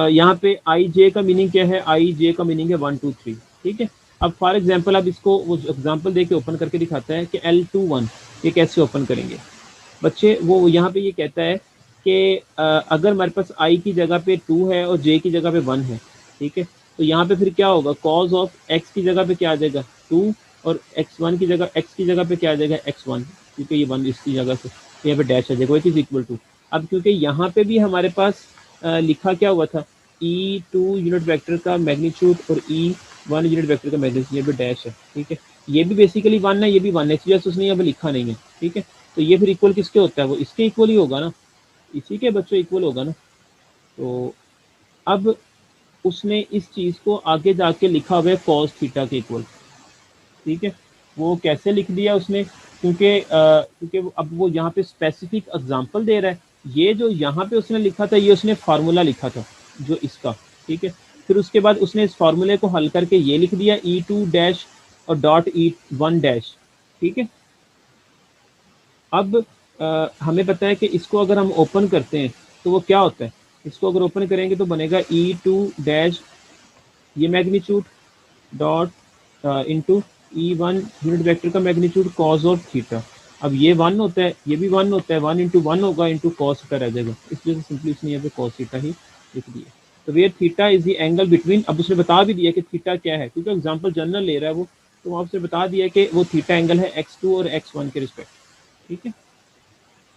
यहाँ पे आई जे का मीनिंग क्या है, आई जे का मीनिंग है 1 2 3, ठीक है। अब फॉर एग्जांपल अब इसको वो एग्जांपल दे के ओपन करके दिखाता है कि L21 ये कैसे ओपन करेंगे बच्चे। वो यहाँ पे ये कहता है कि अगर हमारे पास आई की जगह पे 2 है और जे की जगह पे 1 है, ठीक है, तो यहाँ पे फिर क्या होगा, कॉज ऑफ एक्स की जगह पे क्या आ जाएगा 2, और x1 की जगह एक्स की जगह पे क्या आ जाएगा x1, क्योंकि ये 1 इसकी जगह से यहाँ पे डैश आ जाएगा, इट इज इक्वल टू। अब क्योंकि यहाँ पे भी हमारे पास लिखा क्या हुआ था, E2 यूनिट वेक्टर का मैग्नीट्यूड और E1 यूनिट वेक्टर का मैग्नीट्यूड, ये भी डैश है, ठीक है, ये भी बेसिकली 1 है, ये भी 1 है, इसलिए उसने यहाँ पे लिखा नहीं है, ठीक है। तो ये फिर इक्वल किसके होता है, वो इसके इक्वल ही होगा ना, इसी के बच्चों इक्वल होगा ना। तो अब उसने इस चीज़ को आगे जाके लिखा हुआ है कॉस थीटा के इक्वल, ठीक है। वो कैसे लिख दिया उसने, क्योंकि अब वो यहाँ पे स्पेसिफिक एग्जांपल दे रहा है, ये जो यहाँ पे उसने लिखा था ये उसने फार्मूला लिखा था जो इसका, ठीक है। फिर उसके बाद उसने इस फार्मूले को हल करके ये लिख दिया E2 डैश और डॉट E1 डैश, ठीक है। अब हमें पता है कि इसको अगर हम ओपन करते हैं तो वो क्या होता है, इसको अगर ओपन करेंगे तो बनेगा E2 डैश ये magnitude dot into E1 unit vector का मैग्नीट्यूड कॉस ऑफ थीटा। अब ये 1 होता है, ये भी 1 होता है, 1 इंटू 1 होगा इंटू कॉस थीटा रह जाएगा, इसलिए सिंपली इसने यहाँ पे कॉस थीटा ही लिख दिया। तो where theta is the angle between, अब उसने बता भी दिया कि थीटा क्या है, क्योंकि एग्जांपल जनरल ले रहा है वो, तो आपसे बता दिया कि वो थीटा एंगल है x2 और x1 के रिस्पेक्ट, ठीक है।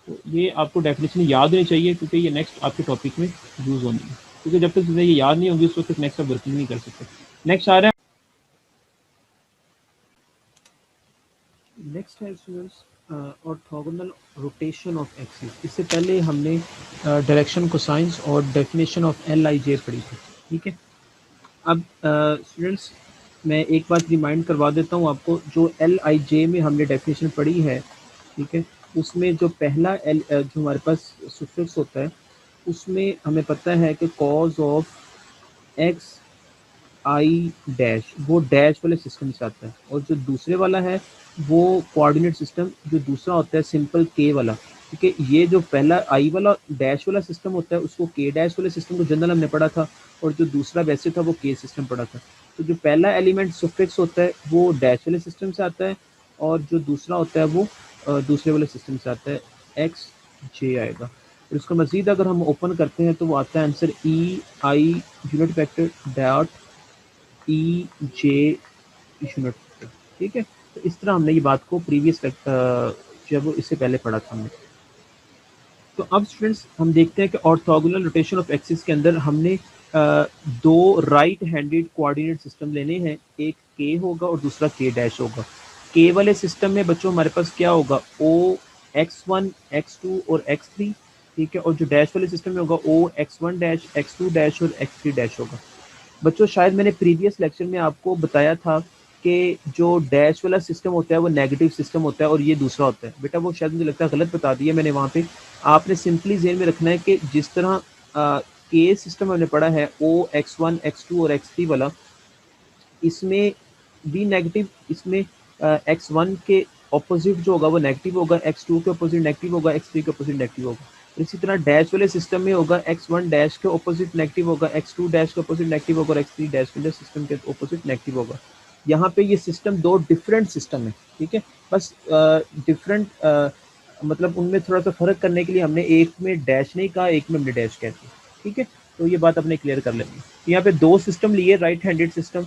तो ये आपको डेफिनेशन याद होनी चाहिए, क्योंकि ये नेक्स्ट आपके टॉपिक में यूज़ होनी है, क्योंकि जब तक ये याद नहीं होगी उस वक्त नेक्स्ट आप वर्किंग नहीं कर सकते। नेक्स्ट आ रहा है, नेक्स्ट है students orthogonal rotation of axis. इससे पहले हमने डायरेक्शन कोसाइंस और डेफिनेशन ऑफ एल आई जे पढ़ी थी, ठीक है। अब स्टूडेंट्स मैं एक बात रिमाइंड करवा देता हूँ आपको, जो एल आई जे में हमने डेफिनेशन पढ़ी है, ठीक है, उसमें जो पहला एल जो हमारे पास सुफिक्स होता है उसमें हमें पता है कि cause of x I dash वो डैश वाले सिस्टम से आता है, और जो दूसरे वाला है वो कोऑर्डिनेट सिस्टम जो दूसरा होता है सिंपल के वाला, क्योंकि ये जो पहला आई वाला डैश वाला सिस्टम होता है उसको के डैश वाले सिस्टम को जनरल हमने पढ़ा था, और जो दूसरा वैसे था वो के सिस्टम पढ़ा था। तो जो पहला एलिमेंट सुफिक्स होता है वो डैश वाले सिस्टम से आता है, और जो दूसरा होता है वो दूसरे वाले सिस्टम से आता है, एक्स जे आएगा। और इसको मज़ीद अगर हम ओपन करते हैं तो वो आता है answer E i unit vector dot E J unit vector. ठीक है, तो इस तरह हमने ये बात को प्रीवियस जब इससे पहले पढ़ा था हमने। तो अब स्टूडेंट्स हम देखते हैं कि ऑर्थोगोनल रोटेशन ऑफ एक्सिस के अंदर हमने दो राइट हैंडेड कोऑर्डिनेट सिस्टम लेने हैं, एक के होगा और दूसरा के डैश होगा। के वाले सिस्टम में बच्चों हमारे पास क्या होगा, ओ x1 x2 और x3, ठीक है, और जो डैश वाले सिस्टम में होगा ओ x1 डैश x2 डैश और x3 डैश होगा। बच्चों शायद मैंने प्रीवियस लेक्चर में आपको बताया था कि जो डैश वाला सिस्टम होता है वो नेगेटिव सिस्टम होता है और ये दूसरा होता है। बेटा वो शायद मुझे लगता है गलत बता दिया मैंने वहाँ पे। आपने सिंपली ज़हन में रखना है कि जिस तरह के सिस्टम हमने पढ़ा है ओ x1 x2 और x3 वाला, इसमें भी नेगेटिव, इसमें x1 के ऑपोजिट जो होगा वो नेगेटिव होगा, x2 के ऑपोजिट नेगेटिव होगा, x3 के ऑपोजिट नेगेटिव होगा। और इसी तरह डैश वाले सिस्टम में होगा x1 डैश के ऑपोजिट नेगेटिव होगा, x2 डैश के ऑपोजिट नेगेटिव होगा और x3 डैश वाले सिस्टम के ऑपोजिट नेगेटिव होगा। यहाँ पे ये सिस्टम दो डिफरेंट सिस्टम है, ठीक है, बस डिफरेंट मतलब उनमें थोड़ा सा फर्क करने के लिए हमने एक में डैश नहीं कहा, एक में हमने डैश कह दिया, ठीक है। तो ये बात अपने क्लियर कर लेंगे। यहाँ पे दो सिस्टम लिए, राइट हैंडेड सिस्टम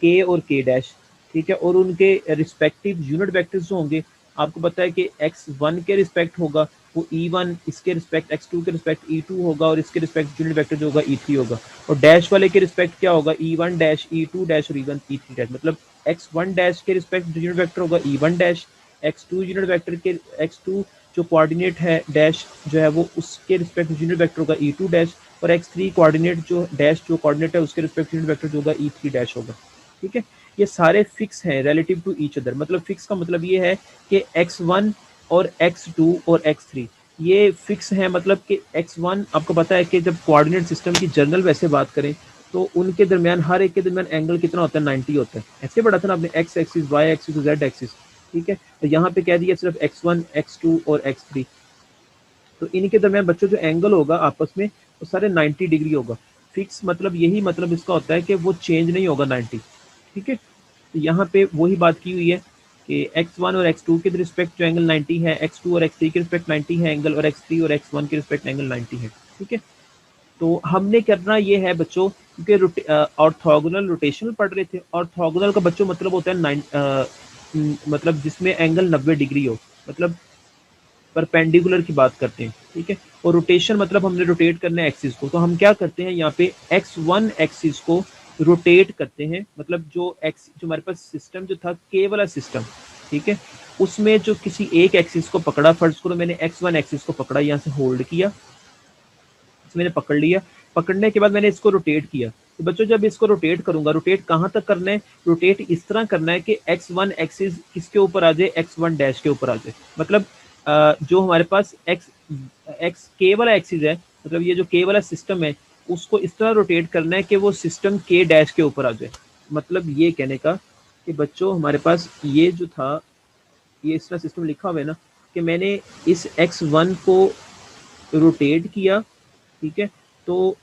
के और के डैश, ठीक है, और उनके रिस्पेक्टिव यूनिट वेक्टर्स जो होंगे, आपको पता है कि x1 के रिस्पेक्ट होगा वो e1, इसके रिस्पेक्ट x2 के रिस्पेक्ट e2 होगा और इसके रिस्पेक्ट यूनिट वेक्टर जो होगा e3 होगा। और डैश वाले के रिस्पेक्ट क्या होगा, e1 डैश e2 डैश और e1 e3 डैश। मतलब x1 डैश के रिस्पेक्ट जो यूनिट वेक्टर होगा e1 dash, x2 unit vector के x2 जो कोऑर्डिनेट है डैश जो है वो उसके रिस्पेक्ट यूनिट वेक्टर होगा e2 डैश, और x3 कोऑर्डिनेट जो डैश जो कोऑर्डिनेट है उसके रिस्पेक्ट यूनिट वेक्टर जो होगा e3 डैश होगा, ठीक है। ये सारे फिक्स हैं रिलेटिव टू ईच अदर। मतलब फिक्स का मतलब ये है कि x1 और x2 और x3 ये फिक्स हैं। मतलब कि x1 आपको पता है कि जब कोऑर्डिनेट सिस्टम की जनरल वैसे बात करें तो उनके दरमियान हर एक के दरमियान एंगल कितना होता है, 90 होता है। ऐसे पढ़ा था ना आपने, x axis, y axis, z axis, ठीक है। तो यहाँ पे कह दिया सिर्फ x1 x2 और x3, तो इनके दरमियान बच्चों जो एंगल होगा आपस में वो सारे 90 डिग्री होगा। फिक्स मतलब यही मतलब इसका होता है कि वो चेंज नहीं होगा 90, ठीक है। तो यहाँ पे वही बात की हुई है कि x1 और x2 के रिस्पेक्ट जो एंगल 90 है, x2 और x3 के रिस्पेक्ट 90 है एंगल, और x3 और x1 के रिस्पेक्ट एंगल 90 है, ठीक है। तो हमने करना ये है बच्चों, क्योंकि ऑर्थोगोनल रोटेशन पढ़ रहे थे। ऑर्थोगोनल का बच्चों मतलब होता है मतलब जिसमें एंगल 90 डिग्री हो, मतलब परपेंडिकुलर की बात करते हैं, ठीक है। और रोटेशन मतलब हमने रोटेट करना है एक्सिस को, तो हम क्या करते हैं यहाँ पे x1 एक्सिस को रोटेट करते हैं। मतलब जो हमारे पास सिस्टम जो था के वाला सिस्टम, ठीक है, उसमें जो किसी एक एक्सिस को पकड़ा, फर्ज करो मैंने x1 एक्सिस को पकड़ा, यहाँ से होल्ड किया, मैंने पकड़ लिया, पकड़ने के बाद मैंने इसको रोटेट किया। तो बच्चों जब इसको रोटेट करूंगा, रोटेट कहाँ तक करना है, रोटेट इस तरह करना है कि x1 एक्सिस किसके ऊपर आ जाए, x1 डैश के ऊपर आ जाए। मतलब जो हमारे पास x के वाला एक्सिस है, मतलब ये जो के वाला सिस्टम है उसको इस तरह रोटेट करना है कि वो सिस्टम के डैश के ऊपर आ जाए। मतलब ये कहने का कि बच्चों हमारे पास ये जो था, ये इस तरह सिस्टम लिखा हुआ है ना कि मैंने इस x1 को रोटेट किया, ठीक है, तो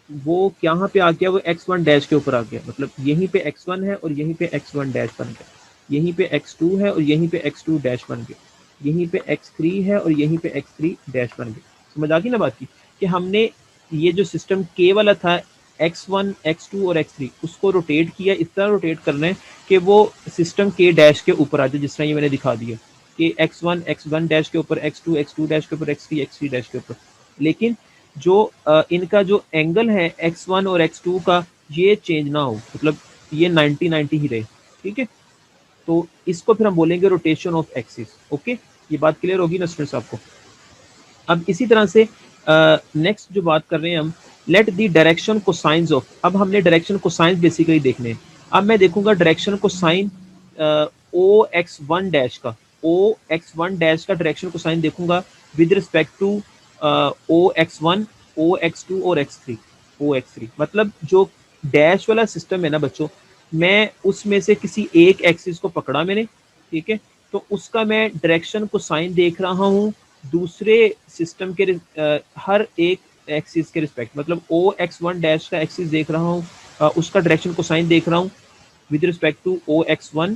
वो यहाँ पे आ गया, वो x1 डैश के ऊपर आ गया। मतलब यहीं पे x1 है और यहीं पे x1 डैश बन गया, यहीं पे x2 है और यहीं पे x2 डैश बन गया, यहीं पे x3 है और यहीं पे x3 डैश बन गया। समझ आ गई ना बात की, कि हमने ये जो सिस्टम के वाला था x1 x2 और x3 उसको रोटेट किया, इस तरह रोटेट करना है कि वो सिस्टम के डैश के ऊपर आ जाए, जिस तरह ये मैंने दिखा दिया कि x1 डैश के ऊपर, x2 डैश के ऊपर, x3 डैश के ऊपर। लेकिन जो इनका जो एंगल है x1 और x2 का ये चेंज ना हो, मतलब ये 90 ही रहे, ठीक है। तो इसको फिर हम बोलेंगे रोटेशन ऑफ एक्सिस। ओके, ये बात क्लियर होगी ना स्टूडेंट्स आपको। अब इसी तरह से नेक्स्ट जो बात कर रहे हैं हम, let the direction cosines of. अब हमने डायरेक्शन कोसाइंस बेसिकली देखने हैं। अब मैं देखूंगा डायरेक्शन कोसाइन ओ x1 डैश का, ओ x1 डैश का डायरेक्शन कोसाइन देखूंगा with respect to O x1, O x2 और x3, ओ x3। मतलब जो डैश वाला सिस्टम है ना बच्चों, मैं उसमें से किसी एक एक्सिस को पकड़ा मैंने, ठीक है, तो उसका मैं डायरेक्शन कोसाइन देख रहा हूँ दूसरे सिस्टम के हर एक एक्सिस के रिस्पेक्ट। मतलब ओ x1 डैश का एक्सिस देख रहा हूँ उसका डायरेक्शन कोसाइन देख रहा हूँ with respect to OX1,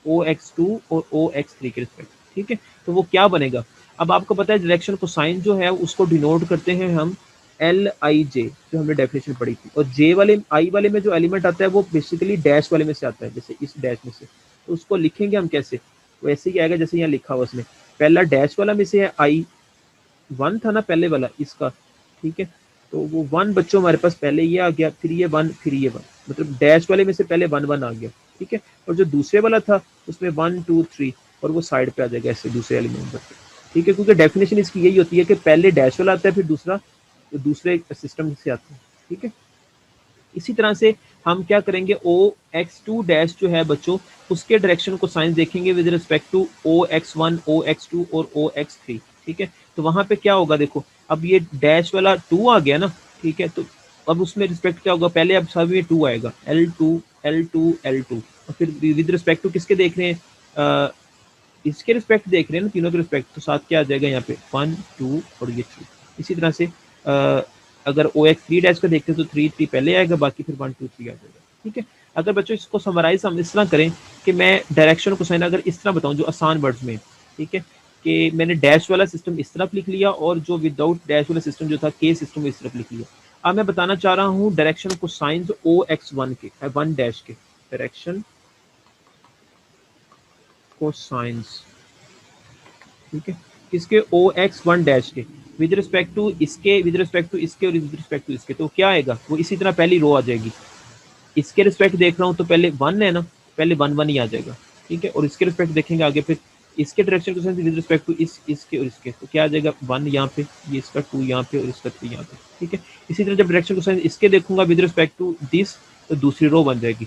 OX2 और OX3 के रिस्पेक्ट, ठीक है। तो वो क्या बनेगा, अब आपको पता है डायरेक्शन कोसाइन जो है उसको डिनोट करते हैं हम LIJ, जो हमने डेफिनेशन पढ़ी थी, और J वाले I वाले में जो एलिमेंट आता है वो बेसिकली डैश वाले में से आता है, जैसे इस डैश में से। तो उसको लिखेंगे हम कैसे, वो ऐसे ही आएगा जैसे यहाँ लिखा हुआ उसमें, पहला डैश वाला में से है I1 था ना पहले वाला इसका, ठीक है। तो वो 1 बच्चों हमारे पास पहले ये आ गया, फिर ये 1, फिर ये 1, मतलब डैश वाले में से पहले 1 1 आ गया, ठीक है। और जो दूसरे वाला था उसमें 1 2 3 और वो साइड पे आ जाएगा ऐसे दूसरे एलिमेंट पर, ठीक है। क्योंकि डेफिनेशन इसकी यही होती है कि पहले डैश वाला आता है फिर दूसरा दूसरे सिस्टम से आता है, ठीक है। इसी तरह से हम क्या करेंगे, OX2 डैश जो है बच्चों उसके डायरेक्शन को साइन देखेंगे with respect to OX1, OX2 और OX3, ठीक है। तो वहां पे क्या होगा, देखो अब ये डैश वाला 2 आ गया ना, ठीक है। तो अब उसमें रिस्पेक्ट क्या होगा, पहले अब सब ये 2 आएगा, L2 L2 L2, और फिर विद रिस्पेक्ट टू किसके देख रहे हैं, इसके रिस्पेक्ट देख रहे हैं ना, तीनों के रिस्पेक्ट, तो साथ क्या आ जाएगा यहाँ पे 1 2 और ये 3। इसी तरह से अगर OX3 डैश का देखते हैं तो 3 3 पहले आएगा, बाकी फिर 1 2 3 आ जाएगा, ठीक है। अगर बच्चों इसको समराइज हम इस तरह करें कि मैं डायरेक्शन को साइन अगर इस तरह बताऊं जो आसान वर्ड्स में, ठीक है, कि मैंने डैश वाला सिस्टम इस तरफ लिख लिया और जो विदाउट डैश वाला सिस्टम जो था के सिस्टम इस तरफ लिख लिया। अब मैं बताना चाह रहा हूँ डायरेक्शन को साइन OX1 के 1 डैश के डायरेक्शन को साइंस, ठीक है, किसके OX1 डैश के विद रिस्पेक्ट टू इसके, विद रिस्पेक्ट टू इसके और विद रिस्पेक्ट टू इसके। तो क्या आएगा, वो इसी तरह पहली रो आ जाएगी, इसके रिस्पेक्ट देख रहा हूँ तो पहले 1 है ना, पहले 1 1 ही आ जाएगा, ठीक है। और इसके रिस्पेक्ट देखेंगे आगे, फिर इसके डायरेक्शन को विद रिस्पेक्ट टू इसके और इसके, तो क्या आ जाएगा 1 यहाँ पे, ये इसका 2 यहाँ पे और इसका 3 यहाँ पे, ठीक है। इसी तरह जब डायरेक्शन को इसके देखूंगा विद रिस्पेक्ट टू दिस, तो दूसरी रो बन जाएगी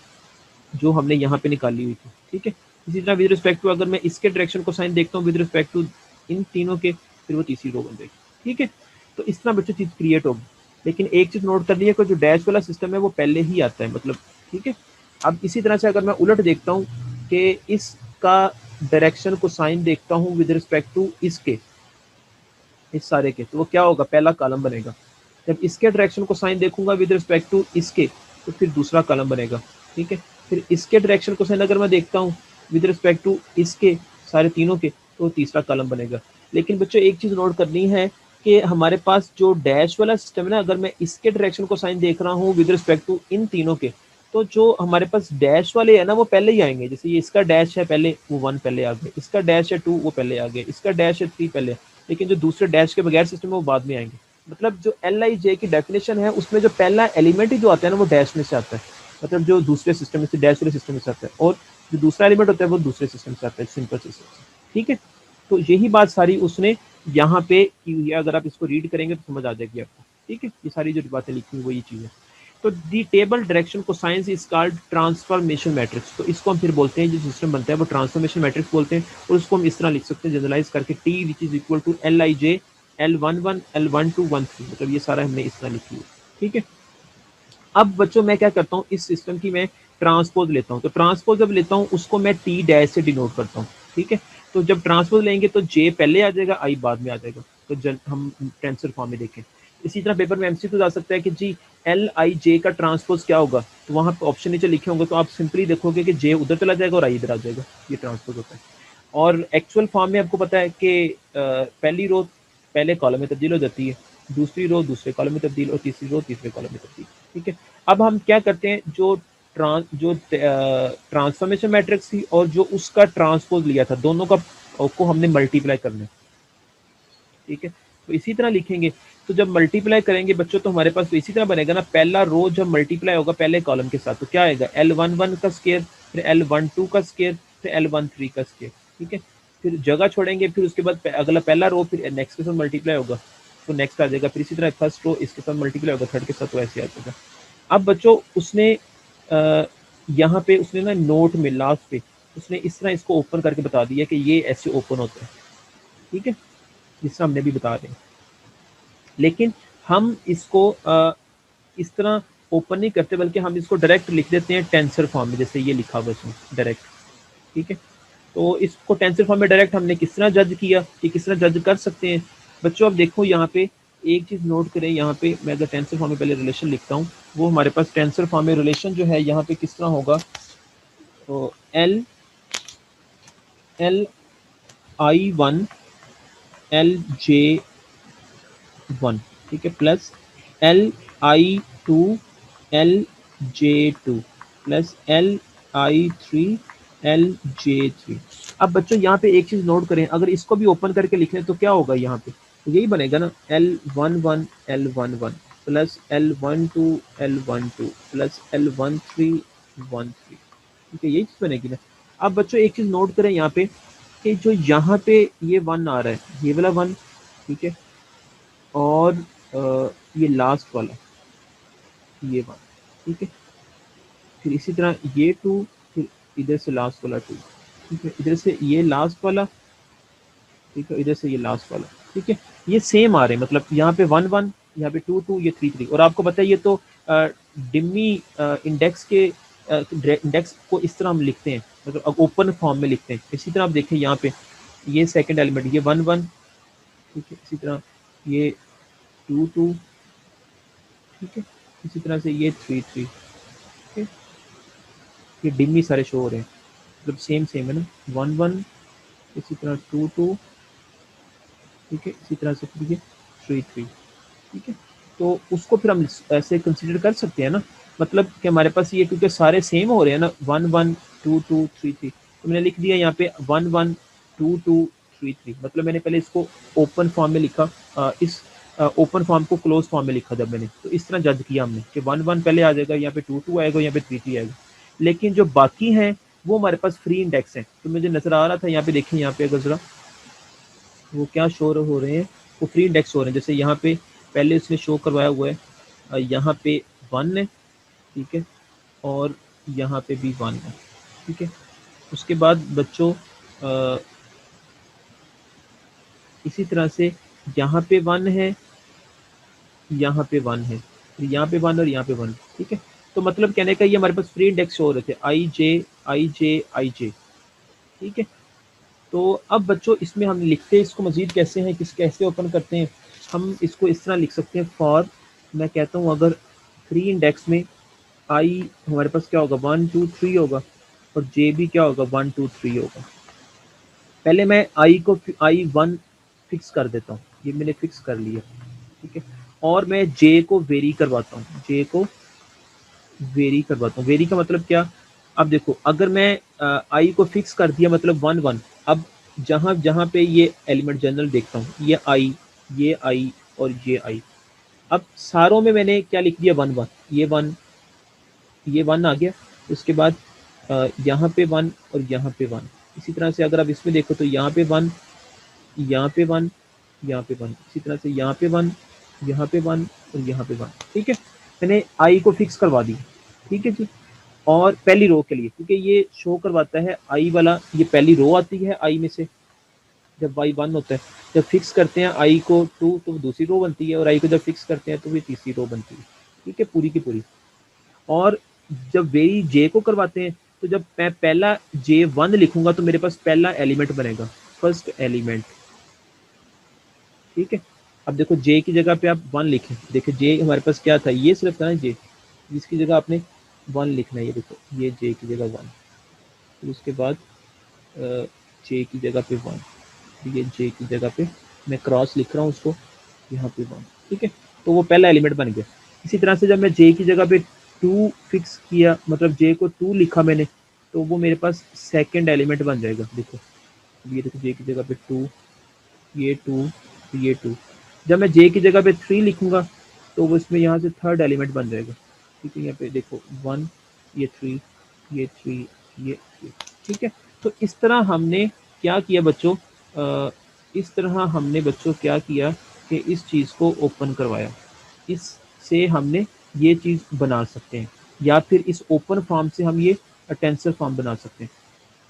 जो हमने यहाँ पे निकाली हुई थी, ठीक है। इसी तरह विद रिस्पेक्ट टू अगर मैं इसके डायरेक्शन को साइन देखता हूँ विद रिस्पेक्ट टू इन तीनों के, फिर वो तीसरी रो बन जाएगी, ठीक है। तो इस तरह बच्चों चीज क्रिएट होगी, लेकिन एक चीज नोट करनी है कि जो डैश वाला सिस्टम है वो पहले ही आता है, मतलब, ठीक है। अब इसी तरह से अगर मैं उलट देखता हूँ कि इसका डायरेक्शन को साइन देखता हूँ विद रिस्पेक्ट टू इसके, इस सारे के, तो वो क्या होगा, पहला कॉलम बनेगा। जब इसके डायरेक्शन को साइन देखूंगा विद रिस्पेक्ट टू इसके, तो फिर दूसरा कॉलम बनेगा, ठीक है। फिर इसके डायरेक्शन को साइन अगर मैं देखता हूँ विद रिस्पेक्ट टू इसके सारे तीनों के, तो तीसरा कॉलम बनेगा। लेकिन बच्चों एक चीज नोट करनी है कि हमारे पास जो डैश वाला सिस्टम है ना, अगर मैं इसके डायरेक्शन को साइन देख रहा हूँ विद रिस्पेक्ट टू इन तीनों के, तो जो हमारे पास डैश वाले है ना वो पहले ही आएंगे। जैसे ये इसका डैश है पहले, वो 1 पहले आ गए, इसका डैश है 2 वो पहले आ गए, इसका डैश है 3 पहले, लेकिन जो दूसरे डैश के बगैर सिस्टम है वो बाद में आएंगे। मतलब जो LIJ की डेफिनेशन है उसमें जो पहला एलिमेंट ही जो आता है ना वो डैश में से आता है, मतलब जो दूसरे सिस्टम में से, डैश वाले सिस्टम में से आता है, और जो दूसरा एलिमेंट होता है वो दूसरे सिस्टम से आता है, सिंपल सिस्टम से, ठीक है। तो यही बात सारी उसने यहाँ पे की हुई है, अगर आप इसको रीड करेंगे तो समझ आ जाएगी आपको, ठीक है। ये सारी जो बातें लिखी हुई वो ये चीज़ है। तो दी टेबल डायरेक्शन को science is called transformation matrix. तो इसको हम फिर बोलते हैं, जो सिस्टम बनता है वो ट्रांसफॉर्मेशन मैट्रिक्स बोलते हैं, और उसको हम इस तरह लिख सकते हैं जनरलाइज करके, T which is equal to LIJ L11 L12 1 3, मतलब ये सारा हमने इस तरह लिखी है, ठीक है। अब बच्चों मैं क्या करता हूँ, इस सिस्टम की मैं ट्रांसपोज लेता हूँ। तो ट्रांसपोज जब लेता हूँ उसको मैं T डैश से डिनोट करता हूँ, ठीक है। तो जब ट्रांसपोज लेंगे तो J पहले आ जाएगा, I बाद में आ जाएगा। तो हम टेंसर फॉर्म में देखें, इसी तरह पेपर में MCQ आ सकता है कि जी LIJ का ट्रांसपोज क्या होगा, तो वहाँ पे ऑप्शन नीचे लिखे होंगे, तो आप सिंपली देखोगे कि J उधर चला जाएगा और I इधर आ जाएगा, ये ट्रांसपोज होता है। और एक्चुअल फॉर्म में आपको पता है कि पहली रो पहले कॉलम में तब्दील हो जाती है, दूसरी रो दूसरे कॉलम में तब्दील और तीसरी रो तीसरे कॉलम में तब्दील, ठीक है। अब हम क्या करते हैं, जो ट्रांसफॉर्मेशन मैट्रिक्स थी और जो उसका ट्रांसपोज लिया था, दोनों का को हमने मल्टीप्लाई करना है, ठीक है। तो इसी तरह लिखेंगे, तो जब मल्टीप्लाई करेंगे बच्चों तो हमारे पास तो इसी तरह बनेगा ना, पहला रो जब मल्टीप्लाई होगा पहले कॉलम के साथ, तो क्या आएगा L11 का स्केयर, फिर L12 का स्केयर, फिर L13 का स्केयर, ठीक है। फिर जगह छोड़ेंगे, फिर उसके बाद अगला पहला रो फिर नेक्स्ट के साथ मल्टीप्लाई होगा तो नेक्स्ट आ जाएगा, फिर इसी तरह फर्स्ट रो इसके साथ मल्टीप्लाई होगा थर्ड के साथ, तो ऐसे आ जाएगा। अब बच्चों उसने यहाँ पे उसने ना नोट में लास्ट पे उसने इस तरह इसको ओपन करके बता दिया कि ये ऐसे ओपन होता है, ठीक है, जिस तरह हमने भी बता दें। लेकिन हम इसको इस तरह ओपन नहीं करते, बल्कि हम इसको डायरेक्ट लिख देते हैं टेंसर फॉर्म में, जैसे ये लिखा हुआ इसमें डायरेक्ट, ठीक है। तो इसको टेंसर फॉर्म में डायरेक्ट हमने किस तरह जज किया, कि किस तरह जज कर सकते हैं बच्चों। अब देखो यहाँ पे एक चीज़ नोट करें, यहाँ पे मैं अगर टेंसर फॉर्म में पहले रिलेशन लिखता हूँ वो हमारे पास टेंसर फॉर्म में रिलेशन जो है यहाँ पे किस तरह होगा, तो एल I1 LJ1, ठीक है, plus LI2 LJ2 plus LI3 LJ3। अब बच्चों यहाँ पे एक चीज नोट करें, अगर इसको भी ओपन करके लिख लें तो क्या होगा यहाँ पे, तो यही बनेगा ना, L11 L11 plus L12 L12 plus L13 ठीक है, यही चीज बनेगी ना। अब बच्चों एक चीज नोट करें यहाँ पे कि जो यहाँ पे ये 1 आ रहा है, ये वाला 1, ठीक है, और ये लास्ट वाला ये 1, ठीक है, फिर इसी तरह ये 2, फिर इधर से लास्ट वाला 2, ठीक है, इधर से ये लास्ट वाला, ठीक है, इधर से ये लास्ट वाला, ठीक है, ये सेम आ रहे हैं, मतलब यहाँ पे 1 1, यहाँ पे 2 2, ये 3 3। और आपको पता है ये तो डिमी इंडेक्स के इंडेक्स को इस तरह हम लिखते हैं, मतलब ओपन फॉर्म में लिखते हैं। इसी तरह आप देखें यहाँ पे ये सेकंड एलिमेंट ये 1 1, ठीक है, इसी तरह ये 2 2, ठीक है, इसी तरह से ये 3 3, ठीक है, ये डिमी सारे शो हो रहे हैं, मतलब सेम सेम है ना, 1 1, इसी तरह 2 2, ठीक है, इसी तरह से फिर ये 3 3, ठीक है। तो उसको फिर हम ऐसे कंसीडर कर सकते हैं ना, मतलब कि हमारे पास ये क्योंकि सारे सेम हो रहे हैं ना, 1 1 2 2 3 3, तो मैंने लिख दिया यहाँ पे 1 1 2 2 3 3। मतलब मैंने पहले इसको ओपन फॉर्म में लिखा, इस ओपन फॉर्म को क्लोज फॉर्म में लिखा जब मैंने, तो इस तरह जज किया हमने कि 1 1 पहले आ जाएगा, यहाँ पे 2 2 आएगा, यहाँ पे 3 3 आएगा। लेकिन जो बाकी हैं वो हमारे पास फ्री इंडेक्स हैं, तो मुझे नजर आ रहा था यहाँ पे, देखिए यहाँ पे अगर जरा वो क्या शो हो रहे हैं, वो फ्री इंडेक्स हो रहे हैं। जैसे यहाँ पे पहले उसने शो करवाया हुआ है, यहाँ पे 1 है, ठीक है, और यहाँ पे भी 1 है, ठीक है। उसके बाद बच्चों इसी तरह से यहाँ पे 1 है, यहाँ पे 1 है, यहाँ पे 1 और यहाँ पे 1, ठीक है। तो मतलब कहने का ये हमारे पास फ्री इंडेक्स हो रहे थे I J, ठीक है। तो अब बच्चों इसमें हम लिखते हैं इसको मजीद कैसे हैं, कैसे ओपन करते हैं, हम इसको इस तरह लिख सकते हैं, फॉर, मैं कहता हूँ अगर फ्री इंडेक्स में आई हमारे पास क्या होगा, 1 2 3 होगा, और जे भी क्या होगा, 1 2 3 होगा। पहले मैं आई को I1 फिक्स कर देता हूँ, ये मैंने फिक्स कर लिया, ठीक है, और मैं जे को वेरी करवाता हूँ, जे को वेरी करवाता हूँ। वेरी का मतलब क्या, अब देखो अगर मैं आई को फिक्स कर दिया मतलब 1 1, अब जहां जहां पे ये एलिमेंट जनरल देखता हूँ, ये आई और ये आई, अब सारों में मैंने क्या लिख दिया, 1 1, ये 1 आ गया। उसके बाद यहाँ पे 1 और यहाँ पे 1। इसी तरह से अगर आप इसमें देखो तो यहाँ पे 1, यहाँ पे 1, यहाँ पे 1, इसी तरह से यहाँ पे 1, यहाँ पे 1 और यहाँ पे 1, ठीक है। मैंने आई को फिक्स करवा दी, ठीक है जी। और पहली रो के लिए, क्योंकि ये शो करवाता है आई वाला, ये पहली रो आती है आई में से जब y 1 होता है। जब फिक्स करते हैं आई को 2 तो दूसरी रो बनती है, और आई को जब फिक्स करते हैं तो ये तीसरी रो बनती है, ठीक है, पूरी की पूरी। और जब वेरी जे को करवाते हैं तो जब मैं पहला J1 लिखूंगा तो मेरे पास पहला एलिमेंट बनेगा, फर्स्ट एलिमेंट, ठीक है। अब देखो जे की जगह पे आप 1 लिखें, देखो जे हमारे पास क्या था, ये सिर्फ था ना जे, जिसकी जगह आपने 1 लिखना है, ये देखो ये जे की जगह 1, फिर उसके बाद जे की जगह पे 1, ये जे की जगह पे मैं क्रॉस लिख रहा हूँ उसको, यहाँ पे 1, ठीक है। तो वो पहला एलिमेंट बन गया। इसी तरह से जब मैं जे की जगह पे 2 फिक्स किया, मतलब जे को 2 लिखा मैंने, तो वो मेरे पास सेकंड एलिमेंट बन जाएगा। देखो ये देखो जे की जगह पे 2, ये 2, ये 2। जब मैं जे की जगह पे 3 लिखूंगा तो वो इसमें यहाँ से थर्ड एलिमेंट बन जाएगा, ठीक है। यहाँ पे देखो 1, ये 3, ये 3, ये 3, ठीक है। तो इस तरह हमने क्या किया बच्चों, इस तरह हमने बच्चों क्या किया कि इस चीज़ को ओपन करवाया, इससे हमने ये चीज़ बना सकते हैं, या फिर इस ओपन फॉर्म से हम ये टेंसर फॉर्म बना सकते हैं।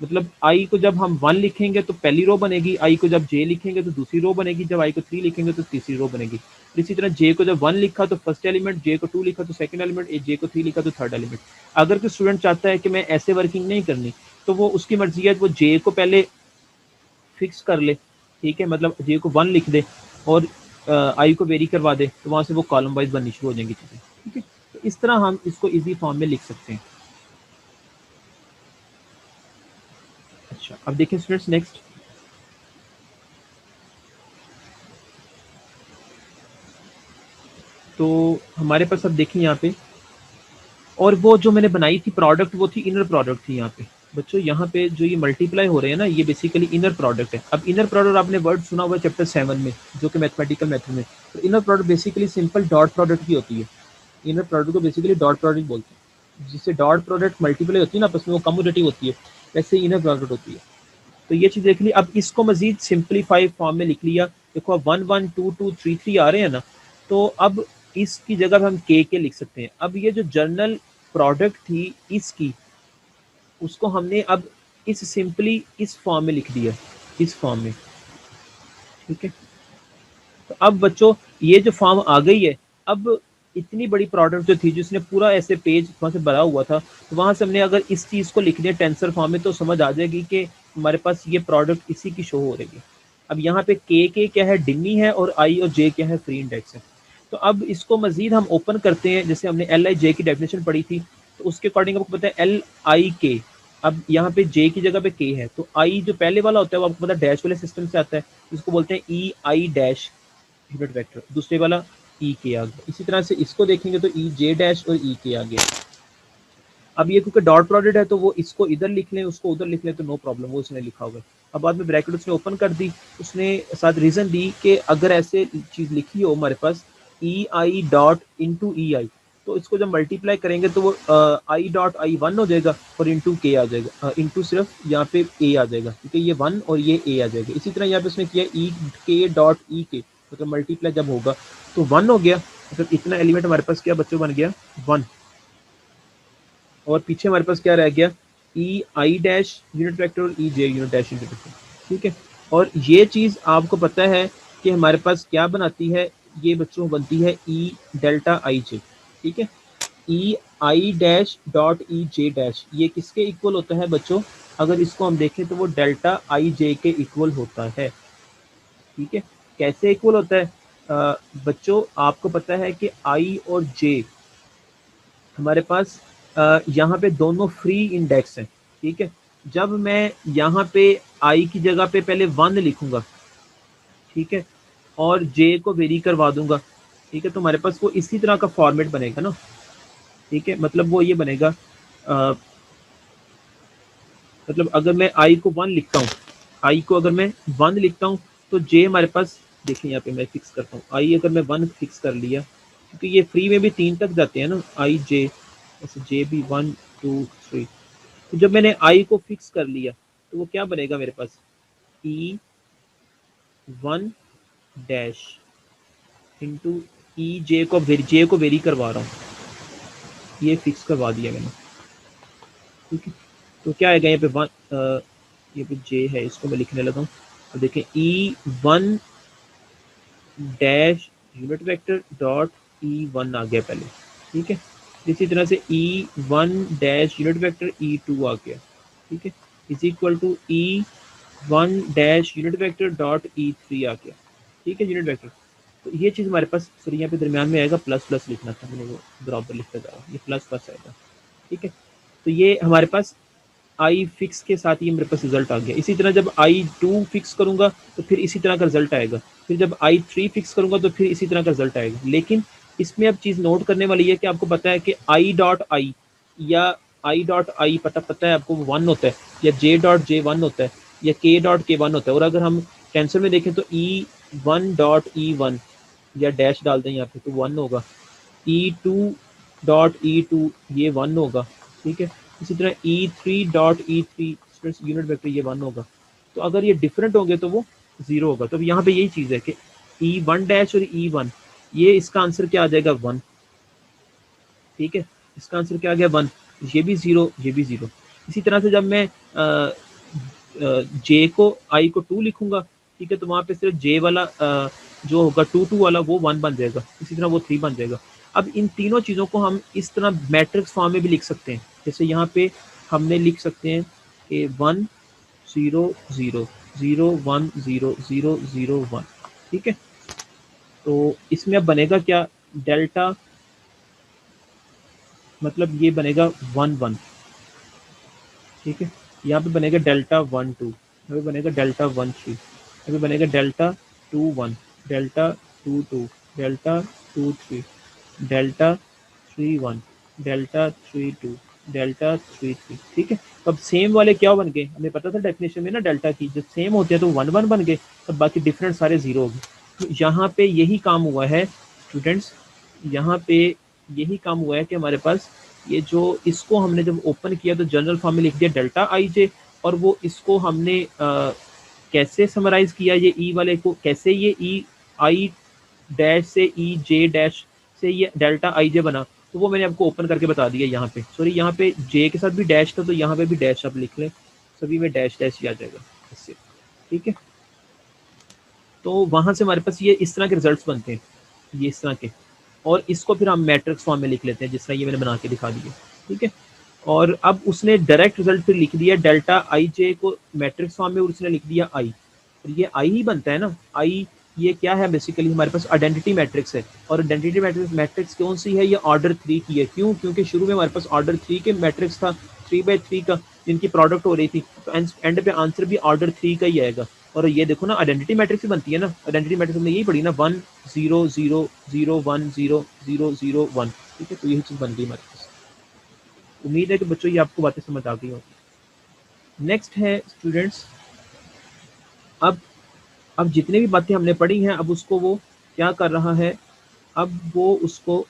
मतलब आई को जब हम 1 लिखेंगे तो पहली रो बनेगी, आई को जब जे लिखेंगे तो दूसरी रो बनेगी, जब आई को 3 लिखेंगे तो तीसरी रो बनेगी। इसी तरह जे को जब 1 लिखा तो फर्स्ट एलिमेंट, जे को 2 लिखा तो सेकंड एलिमेंट, जे को 3 लिखा तो थर्ड एलिमेंट। अगर कोई स्टूडेंट चाहता है कि मैं ऐसे वर्किंग नहीं करनी, तो वो उसकी मर्जी है, वो जे को पहले फिक्स कर ले, ठीक है, मतलब जे को 1 लिख दे और आई को वेरी करवा दे, तो वहां से वो कॉलम वाइज बननी शुरू हो जाएंगी चीजें, ठीक है। तो इस तरह हम इसको इजी फॉर्म में लिख सकते हैं। अच्छा, अब देखें स्टूडेंट्स नेक्स्ट। तो हमारे पास अब देखें यहाँ पे, और वो जो मैंने बनाई थी प्रोडक्ट, वो थी इनर प्रोडक्ट थी यहाँ पे बच्चों। यहाँ पे जो ये मल्टीप्लाई हो रहे हैं ना, ये बेसिकली इनर प्रोडक्ट है। अब इनर प्रोडक्ट आपने वर्ड सुना हुआ है चैप्टर 7 में, जो कि मैथमेटिकल मेथड में। तो inner product basically simple dot product की होती है। इनर प्रोडक्ट को बेसिकली डॉट प्रोडक्ट बोलते हैं। जिससे डॉट प्रोडक्ट मल्टीप्लाई होती है ना आपस में, वो कम्यूटेटिव होती है, वैसे इनर प्रोडक्ट होती है। तो ये चीज़ देख ली। अब इसको मजीद सिंप्लीफाई फॉर्म में लिख लिया। देखो अब 1 1 2 2 3 3 आ रहे हैं ना, तो अब इसकी जगह हम के लिख सकते हैं। अब ये जो जर्नल प्रोडक्ट थी इसकी, उसको हमने अब इस सिंपली इस फॉर्म में लिख दिया, इस फॉर्म में। ठीक है, तो अब बच्चों ये जो फॉर्म आ गई है, अब इतनी बड़ी प्रोडक्ट जो थी, जिसने पूरा ऐसे पेज वहाँ से भरा हुआ था, तो वहाँ से हमने अगर इस चीज़ को लिख दिया टेंसर फॉर्म में, तो समझ आ जाएगी कि हमारे पास ये प्रोडक्ट इसी की शो हो रही है। अब यहाँ पे के क्या है, डिमी है, और आई और जे क्या है, फ्री इंडेक्स है। तो अब इसको मजीद हम ओपन करते हैं। जैसे हमने एल आई जे की डेफिनेशन पढ़ी थी, तो उसके अकॉर्डिंग आपको पता है एल आई के। अब यहाँ पे जे की जगह पे के है, तो आई जो पहले वाला होता है वो आपको पता है डैश वाले सिस्टम से आता है, जिसको बोलते हैं ई आई डैश यूनिट वेक्टर। दूसरे वाला ई के आ गया। इसी तरह से इसको देखेंगे तो ई जे डैश और ई के आ गया। अब ये क्योंकि डॉट प्रोडक्ट है, तो वो इसको इधर लिख लें, उसको उधर लिख लें, तो नो प्रॉब्लम, वो उसने लिखा होगा। अब बाद में ब्रैकेट उसने ओपन कर दी, उसने साथ रीजन दी कि अगर ऐसे चीज लिखी हो हमारे पास ई आई डॉट इंटू ई आई, तो इसको जब मल्टीप्लाई करेंगे तो वो आई डॉट आई 1 हो जाएगा और इंटू के आ जाएगा। इंटू सिर्फ यहाँ पे ए आ जाएगा, क्योंकि ये 1 और ये ए आ जाएगा। इसी तरह यहाँ पे उसने किया ई के डॉट ई के, मतलब मल्टीप्लाई जब होगा तो 1 हो गया। मतलब इतना एलिमेंट हमारे पास क्या बच्चों बन गया, 1। और पीछे हमारे पास क्या रह गया, ई आई डैश यूनिट वेक्टर और ई जे यूनिट डैश यूनिट वेक्टर। ठीक है, और ये चीज़ आपको पता है कि हमारे पास क्या बनाती है, ये बच्चों बनती है ई डेल्टा आई जे। ठीक है, E I dash dot E J dash, ये किसके इक्वल होता है बच्चों, अगर इसको हम देखें तो वो डेल्टा आई जे के इक्वल होता है। ठीक है, कैसे इक्वल होता है बच्चों, आपको पता है कि आई और जे हमारे पास यहाँ पे दोनों फ्री इंडेक्स हैं। ठीक है, जब मैं यहाँ पे आई की जगह पे पहले 1 लिखूंगा, ठीक है, और जे को वेरी करवा दूंगा, ठीक है, तो हमारे पास वो इसी तरह का फॉर्मेट बनेगा ना। ठीक है, मतलब वो ये बनेगा, मतलब अगर मैं आई को 1 लिखता हूँ, आई को अगर मैं 1 लिखता हूँ, तो जे हमारे पास, देखिए यहाँ पे मैं फिक्स करता हूँ, आई अगर मैं 1 फिक्स कर लिया, क्योंकि ये फ्री में भी 3 तक जाते हैं ना, आई जे, ऐसे जे भी 1 2 3। तो जब मैंने आई को फिक्स कर लिया, तो वो क्या बनेगा मेरे पास, ई 1 डैश इंटू ई जे को वेरी करवा रहा हूँ, ये फिक्स करवा दिया मैंने। ठीक है, तो क्या आएगा यहाँ पे 1, ये पे जे है, इसको मैं लिखने लगा हूँ। अब देखें E 1 dash unit vector dot E 1 आ गया पहले। ठीक है, इसी तरह से E 1 dash unit vector E 2 आ गया। ठीक है, is equal to E 1 dash unit vector dot E 3 आ गया। ठीक है, यूनिट वेक्टर। तो ये चीज़ हमारे पास फिर यहाँ पे दरमियान में आएगा, प्लस प्लस लिखना था मैंने, वो बराबर लिखता जा रहा हूँ, ये प्लस प्लस आएगा। ठीक है, तो ये हमारे पास आई फिक्स के साथ ये मेरे पास रिजल्ट आ गया। इसी तरह जब आई 2 फिक्स करूंगा तो फिर इसी तरह का रिजल्ट आएगा, फिर जब आई 3 फिक्स करूंगा तो फिर इसी तरह का रिजल्ट आएगा। लेकिन इसमें अब चीज़ नोट करने वाली है कि आपको पता है कि आई डॉट आई या आई डॉट आई पता है आपको 1 होता है, या जे डॉट जे 1 होता है, या के डॉट के 1 होता है। और अगर हम टेंसर में देखें तो ई 1 डॉट ई 1 या डैश डाल दें यहाँ पे तो 1 होगा, ई 2 डॉट ई 2 ये 1 होगा। ठीक है, इसी तरह ई 3 डॉट ई 3 यूनिट वेक्टर ये 1 होगा। तो अगर ये डिफरेंट होंगे तो वो 0 होगा। तो यहाँ पे यही चीज़ है कि ई 1 डैश और ई 1, ये इसका आंसर क्या आ जाएगा, 1। ठीक है, इसका आंसर क्या आ गया, 1। ये भी 0, ये भी 0। इसी तरह से जब मैं जे को आई को 2 लिखूंगा, ठीक है, तो वहाँ पे सिर्फ जे वाला जो होगा 2 2 वाला वो 1 बन जाएगा, इसी तरह वो 3 बन जाएगा। अब इन तीनों चीज़ों को हम इस तरह मैट्रिक्स फॉर्म में भी लिख सकते हैं। जैसे यहाँ पे हमने लिख सकते हैं कि 1 0 0 0 1 0 0 0 1। ठीक है, तो इसमें अब बनेगा क्या, डेल्टा मतलब ये बनेगा 1 1, ठीक है। यहाँ पे बनेगा डेल्टा 1 2, यहाँ पे बनेगा डेल्टा 1 3, यहाँ पे बनेगा delta 2 1, delta 2 2, delta 2 3, delta 3 1, delta 3 2, delta 3 3, ठीक है। तो अब सेम वाले क्या बन गए, हमें पता था डेफिनेशन में ना डेल्टा की, जब सेम होते हैं तो 1 1 बन गए, तब बाकी डिफरेंट सारे जीरो हो गए। तो यहाँ पे यही काम हुआ है स्टूडेंट्स, यहाँ पे यही काम हुआ है कि हमारे पास ये जो इसको हमने जब ओपन किया तो जनरल फॉर्म में लिख दिया डेल्टा आई जे, और वो इसको हमने कैसे समराइज किया ये ई वाले को, कैसे ये ई आई डैश से ई जे डैश से ये डेल्टा आई जे बना, तो वो मैंने आपको ओपन करके बता दिया यहाँ पे। सॉरी, यहाँ पे जे के साथ भी डैश था, तो यहाँ पे भी डैश आप लिख लें, सभी में डैश डैश ही आ जाएगा इससे, ठीक है। तो वहां से हमारे पास ये इस तरह के रिजल्ट्स बनते हैं, ये इस तरह के, और इसको फिर हम मैट्रिक्स फॉर्म में लिख लेते हैं जिस तरह ये मैंने बना के दिखा दिया, ठीक है। और अब उसने डायरेक्ट रिजल्ट फिर लिख दिया डेल्टा आई जे को मैट्रिक्स फॉर्म में, और उसने लिख दिया आई, और ये आई ही बनता है ना आई। ये क्या है, बेसिकली हमारे पास आइडेंटिटी मैट्रिक्स है, और आइडेंटिटी मैट्रिक्स कौन सी है, ये ऑर्डर 3 की है। क्यों? क्योंकि शुरू में हमारे पास ऑर्डर 3 के मैट्रिक्स था, 3 by 3 का, जिनकी प्रोडक्ट हो रही थी, तो एंड पे आंसर भी ऑर्डर 3 का ही आएगा। और ये देखो ना, आइडेंटिटी मैट्रिक्स ही बनती है ना, आइडेंटिटी मैट्रिक्स हमने यही पढ़ी ना, 1 0 0 0 1 0 0 0 1, ठीक है। तो यही चीज बन गई हमारे पास। उम्मीद है कि बच्चों ये आपको बातें समझ आ गई होगी। नेक्स्ट है स्टूडेंट्स, अब जितने भी बातें हमने पढ़ी हैं, अब उसको वो क्या कर रहा है, अब वो उसको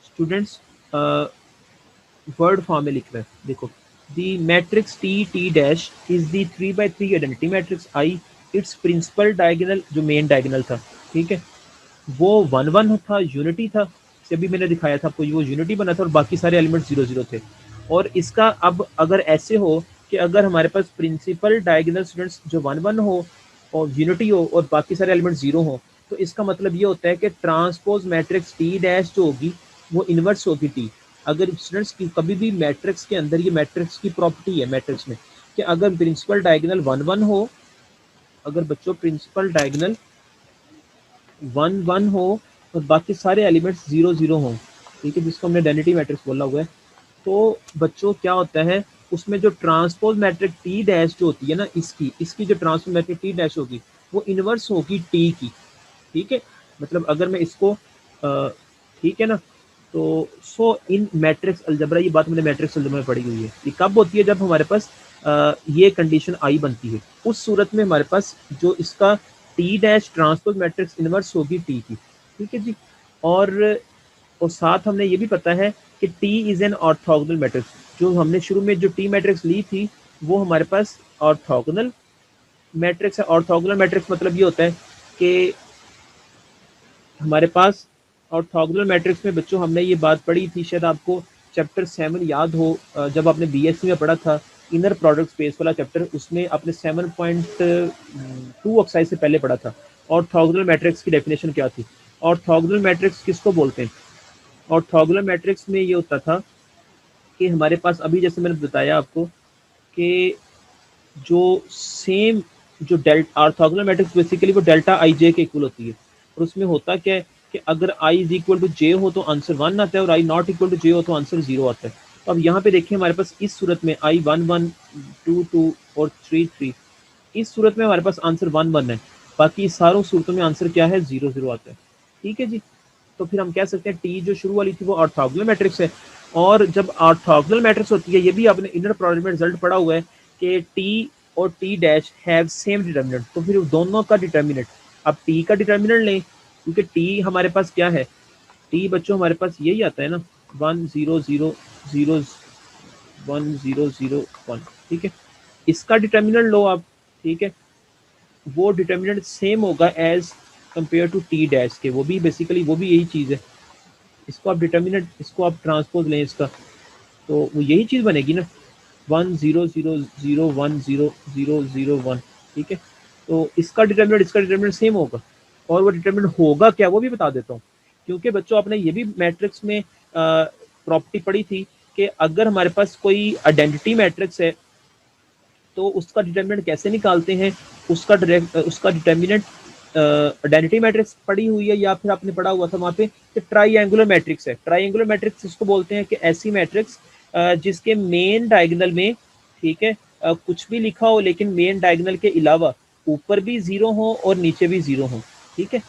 स्टूडेंट्स वर्ड फॉर्म में लिख रहा है। देखो, the matrix T T dash is the 3 by 3 identity matrix I, its principal diagonal, जो मेन डायगोनल था, ठीक है, वो 1 1 था, यूनिटी था, अभी मैंने दिखाया था आपको, वो यूनिटी बना था, और बाकी सारे एलिमेंट 0 0 थे। और इसका अब अगर ऐसे हो कि अगर हमारे पास प्रिंसिपल डायगोनल स्टूडेंट्स जो 1 1 हो और यूनिटी हो और बाकी सारे एलिमेंट 0 हो, तो इसका मतलब ये होता है कि ट्रांसपोज मैट्रिक्स टी डैश जो होगी वो इनवर्स होगी टी। अगर स्टूडेंट्स की कभी भी मैट्रिक्स के अंदर, ये मैट्रिक्स की प्रॉपर्टी है मैट्रिक्स में, कि अगर प्रिंसिपल डायगोनल 1 1 हो, अगर बच्चों प्रिंसिपल डायगोनल 1 1 हो और बाकी सारे एलिमेंट्स 0 0 हो, ठीक है, जिसको हमने आइडेंटिटी मैट्रिक्स बोला हुआ है, तो बच्चों क्या होता है, उसमें जो ट्रांसपोज मैट्रिक टी डैश जो होती है ना, इसकी जो ट्रांसपोज मैट्रिक टी डैश होगी वो इनवर्स होगी टी की, ठीक है। मतलब अगर मैं इसको ठीक है ना, तो सो इन मैट्रिक्स अलजेब्रा, ये बात मैंने मैट्रिक्स अलजेब्रा में पढ़ी हुई है, ये कब होती है, जब हमारे पास ये कंडीशन आई बनती है, उस सूरत में हमारे पास जो इसका T dash transpose matrix inverse होगी टी की, ठीक है जी। और साथ हमने ये भी पता है कि T is an orthogonal matrix, जो हमने शुरू में जो टी मैट्रिक्स ली थी वो हमारे पास ऑर्थोगोनल मैट्रिक्स है। ऑर्थोगोनल मैट्रिक्स मतलब ये होता है कि हमारे पास ऑर्थोगोनल मैट्रिक्स में बच्चों हमने ये बात पढ़ी थी, शायद आपको चैप्टर 7 याद हो, जब आपने बीएससी में पढ़ा था इनर प्रोडक्ट स्पेस वाला चैप्टर, उसमें आपने 7.2 एक्सरसाइज से पहले पढ़ा था ऑर्थोगोनल मैट्रिक्स की डेफिनेशन क्या थी। ऑर्थोगोनल मैट्रिक्स किसको बोलते हैं? ऑर्थोगोनल मैट्रिक्स में ये होता था कि हमारे पास अभी जैसे मैंने बताया आपको कि जो सेम जो डेल्टा ऑर्थोगोनल मैट्रिक्स बेसिकली वो डेल्टा आई जे के इक्वल होती है, और उसमें होता क्या है कि अगर आई इज इक्वल टू जे हो तो आंसर 1 आता है, और आई नॉट इक्वल टू जे हो तो आंसर 0 आता है। तो अब यहाँ पे देखिए हमारे पास इस सूरत में आई 1 1 2 2 और 3 3, इस सूरत में हमारे पास आंसर 1 1 है, बाकी सारों सूरतों में आंसर क्या है, 0 0 आता है, ठीक है जी। तो फिर हम कह सकते हैं टी जो शुरू वाली थी वो ऑर्थोगोनल मैट्रिक्स है, और जब ऑर्थोगोनल मैट्रिक्स होती है, ये भी आपने इनर प्रोडक्ट में रिजल्ट पढ़ा हुआ है कि टी और T dash have same determinant, तो फिर दोनों का डिटर्मिनेंट, अब टी का डिटर्मिनेंट लें, क्योंकि टी हमारे पास क्या है, टी बच्चों हमारे पास यही आता है ना, 1 0 0 0 1 0 0 1, ठीक है। इसका डिटर्मिनेंट लो आप, ठीक है, वो डिटर्मिनेंट सेम होगा as compare to T dash के, वो भी बेसिकली वो भी यही चीज़ है। इसको आप डिटर्मिनेंट, इसको आप ट्रांसपोज लें इसका, तो वो यही चीज़ बनेगी ना, 1 0 0 0 1 0 0 0 1, ठीक है। तो इसका डिटर्मिनेंट सेम होगा, और वो डिटर्मिनेंट होगा क्या वो भी बता देता हूँ, क्योंकि बच्चों आपने ये भी मैट्रिक्स में प्रॉपर्टी पढ़ी थी कि अगर हमारे पास कोई आइडेंटिटी मैट्रिक्स है तो उसका डिटर्मिनेंट कैसे निकालते हैं, उसका डिटर्मिनेंट आइडेंटिटी मैट्रिक्स पढ़ी हुई है या फिर आपने पढ़ा हुआ था वहाँ पे कि ट्राइएंगुलर मैट्रिक्स है। ट्राइएंगुलर मैट्रिक्स इसको बोलते हैं कि ऐसी मैट्रिक्स जिसके मेन डायगोनल में, ठीक है, कुछ भी लिखा हो लेकिन मेन डायगोनल के अलावा ऊपर भी जीरो हो और नीचे भी जीरो हो, ठीक है।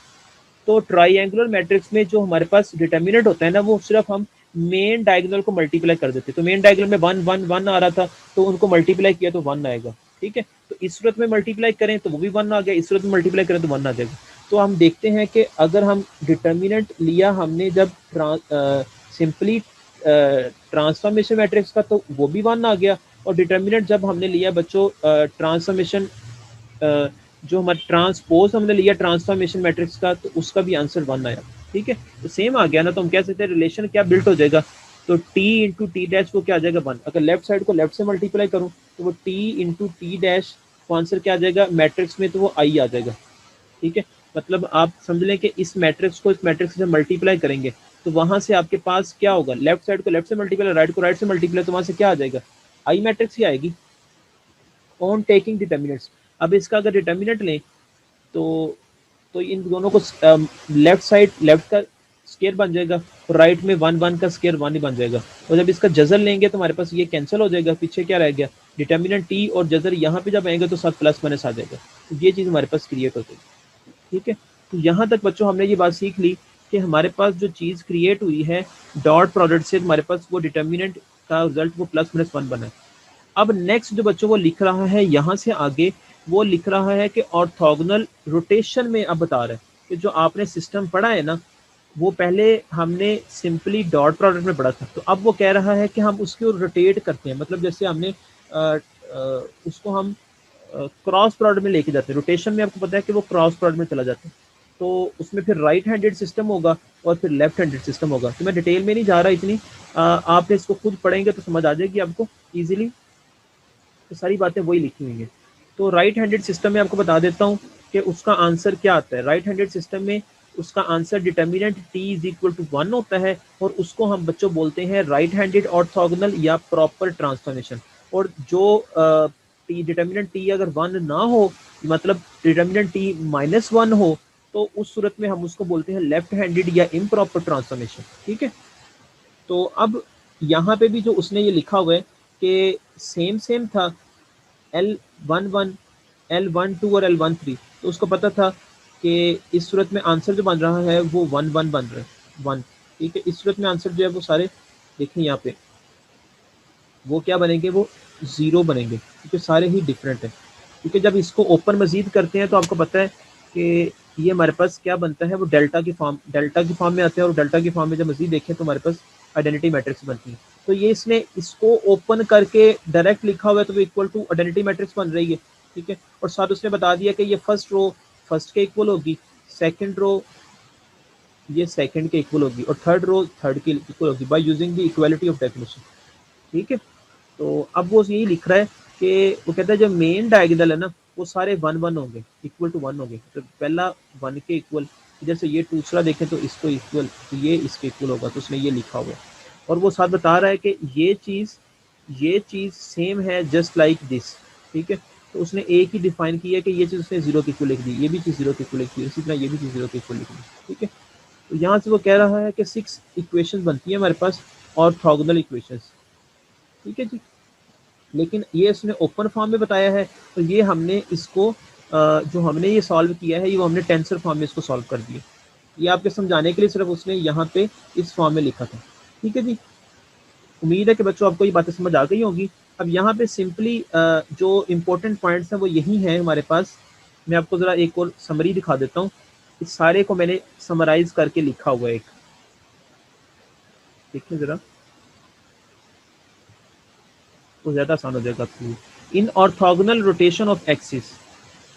तो ट्राइएंगुलर मैट्रिक्स में जो हमारे पास डिटर्मिनेंट होता है ना, वो सिर्फ हम मेन डायगोनल को मल्टीप्लाई कर देते हैं। तो मेन डायगोनल में 1 1 1 आ रहा था, तो उनको मल्टीप्लाई किया तो 1 आएगा, ठीक है। तो इस सूरत में मल्टीप्लाई करें तो वो भी 1 आ गया, इस सूरत में मल्टीप्लाई करें तो 1 आ जाएगा। तो हम देखते हैं कि अगर हम डिटर्मिनेंट लिया हमने जब सिंपली ट्रांसफॉर्मेशन मैट्रिक्स का, तो वो भी 1 आ गया। और डिटर्मिनेंट जब हमने लिया बच्चों ट्रांसफॉर्मेशन, जो हमारा ट्रांसपोज हमने लिया ट्रांसफॉर्मेशन मैट्रिक्स का, तो उसका भी आंसर 1 आया, ठीक है। तो सेम आ गया ना, तो हम कह सकते हैं रिलेशन क्या बिल्ट हो जाएगा। तो t इंटू टी डैश वो क्या आ जाएगा 1। अगर लेफ्ट साइड को लेफ्ट से मल्टीप्लाई करूं तो वो t इंटू टी डैश को आंसर क्या आ जाएगा मैट्रिक्स में, तो वो i आ जाएगा, ठीक है। मतलब आप समझ लें कि इस मैट्रिक्स को इस मैट्रिक्स से मल्टीप्लाई करेंगे तो वहां से आपके पास क्या होगा, लेफ्ट साइड को लेफ्ट से मल्टीप्लाई, राइट को राइट से मल्टीप्लाई, तो वहां से क्या आ जाएगा i मैट्रिक्स ही आएगी ऑन टेकिंग डिटर्मिनेंट्स। अब इसका अगर डिटर्मिनेंट लें तो इन दोनों को लेफ्ट साइड लेफ्ट का स्केयर बन जाएगा और राइट में 1 1 का स्केयर 1 ही बन जाएगा। और जब इसका जजर लेंगे तो हमारे पास ये कैंसिल हो जाएगा, पीछे क्या रह गया डिटर्मिनेंट टी और जजर यहाँ पे जब आएंगे तो साथ प्लस माइनस आ जाएगा। तो ये चीज़ हमारे पास क्रिएट हो जाएगी, ठीक है। तो यहाँ तक बच्चों हमने ये बात सीख ली कि हमारे पास जो चीज़ क्रिएट हुई है डॉट प्रोडक्ट से, हमारे पास वो डिटर्मिनेंट का रिजल्ट वो प्लस माइनस 1 बना है। अब नेक्स्ट जो बच्चों वो लिख रहा है यहाँ से आगे, वो लिख रहा है कि ऑर्थोगोनल रोटेशन में अब बता रहा है कि जो आपने सिस्टम पढ़ा है ना, वो पहले हमने सिंपली डॉट प्रोडक्ट में पढ़ा था, तो अब वो कह रहा है कि हम उसको रोटेट करते हैं। मतलब जैसे हमने उसको हम क्रॉस प्रोडक्ट में लेके जाते हैं। रोटेशन में आपको पता है कि वो क्रॉस प्रोडक्ट में चला जाता है, तो उसमें फिर राइट हैंडेड सिस्टम होगा और फिर लेफ्ट हैंडेड सिस्टम होगा। तो मैं डिटेल में नहीं जा रहा इतनी, आपने इसको खुद पढ़ेंगे तो समझ आ जाएगी आपको ईजिली, तो सारी बातें वही लिखी हुई हैं। तो राइट हैंडेड सिस्टम में आपको बता देता हूँ कि उसका आंसर क्या आता है। राइट हैंडेड सिस्टम में उसका answer determinant t is equal to 1 होता है, और उसको हम बच्चों बोलते हैं राइट हैंडेड ऑर्थोगोनल या प्रॉपर ट्रांसफॉर्मेशन। और जो डिटर्मिनेंट t अगर 1 ना हो, मतलब डिटर्मिनेंट t -1 हो, तो उस सूरत में हम उसको बोलते हैं लेफ्ट हैंडेड या इम्प्रॉपर ट्रांसफॉर्मेशन, ठीक है। तो अब यहाँ पे भी जो उसने ये लिखा हुआ है कि सेम था L11, L12 और L13, तो उसको पता था कि इस सूरत में आंसर जो बन रहा है वो 1 1 बन रहा है 1, ठीक है। इस सूरत में आंसर जो है वो सारे देखें यहाँ पे वो क्या बनेंगे, वो 0 बनेंगे, क्योंकि सारे ही डिफरेंट है। क्योंकि जब इसको ओपन मजीद करते हैं तो आपको पता है कि ये हमारे पास क्या बनता है, वो डेल्टा की फॉर्म में आते हैं, और डेल्टा की फॉर्म में जब मजीद देखें तो हमारे पास आइडेंटिटी मैट्रिक्स बनती है। तो ये इसने इसको ओपन करके डायरेक्ट लिखा हुआ है, तो वो इक्वल टू आइडेंटिटी मैट्रिक्स बन रही है, ठीक है। और साथ उसने बता दिया कि ये फर्स्ट रो फर्स्ट के इक्वल होगी, सेकंड रो ये सेकंड के इक्वल होगी, और थर्ड रो थर्ड के इक्वल होगी bye using the equality of definition, ठीक है। तो अब वो यही लिख रहा है कि वो कहता है जो मेन डायगोनल है ना वो सारे 1 1 होंगे, इक्वल टू 1 होंगे। तो पहला 1 के इक्वल, जैसे ये दूसरा देखें तो इसको इक्वल, तो ये इसके इक्वल होगा, तो उसने ये लिखा हुआ है। और वो साथ बता रहा है कि ये चीज़ सेम है जस्ट लाइक दिस, ठीक है। तो उसने एक ही डिफाइन किया है कि ये चीज़ उसने 0 के इक्वल लिख दी, ये भी चीज़ 0 के इक्वल लिख दी, इसी तरह ये भी चीज़ 0 के इक्वल लिख दी, ठीक है। तो यहाँ से वो कह रहा है कि 6 इक्वेशन बनती है हमारे पास ऑर्थोगोनल इक्वेशंस, ठीक है जी। लेकिन ये इसने ओपन फॉर्म में बताया है, तो ये हमने इसको जो हमने ये सॉल्व किया है, ये हमने टेंसर फॉर्म में इसको सॉल्व कर दिया। ये आपके समझाने के लिए सिर्फ उसने यहाँ पे इस फॉर्म में लिखा था, ठीक है जी। उम्मीद है कि बच्चों आपको ये बातें समझ आ गई होंगी। अब यहाँ पे सिंपली जो इम्पोर्टेंट पॉइंट्स हैं वो यही हैं हमारे पास। मैं आपको ज़रा एक और समरी दिखा देता हूँ। इस सारे को मैंने समराइज करके लिखा हुआ है एक, देखिए ज़रा, तो ज़्यादा आसान हो जाएगा आपके लिए। इन orthogonal rotation of axis,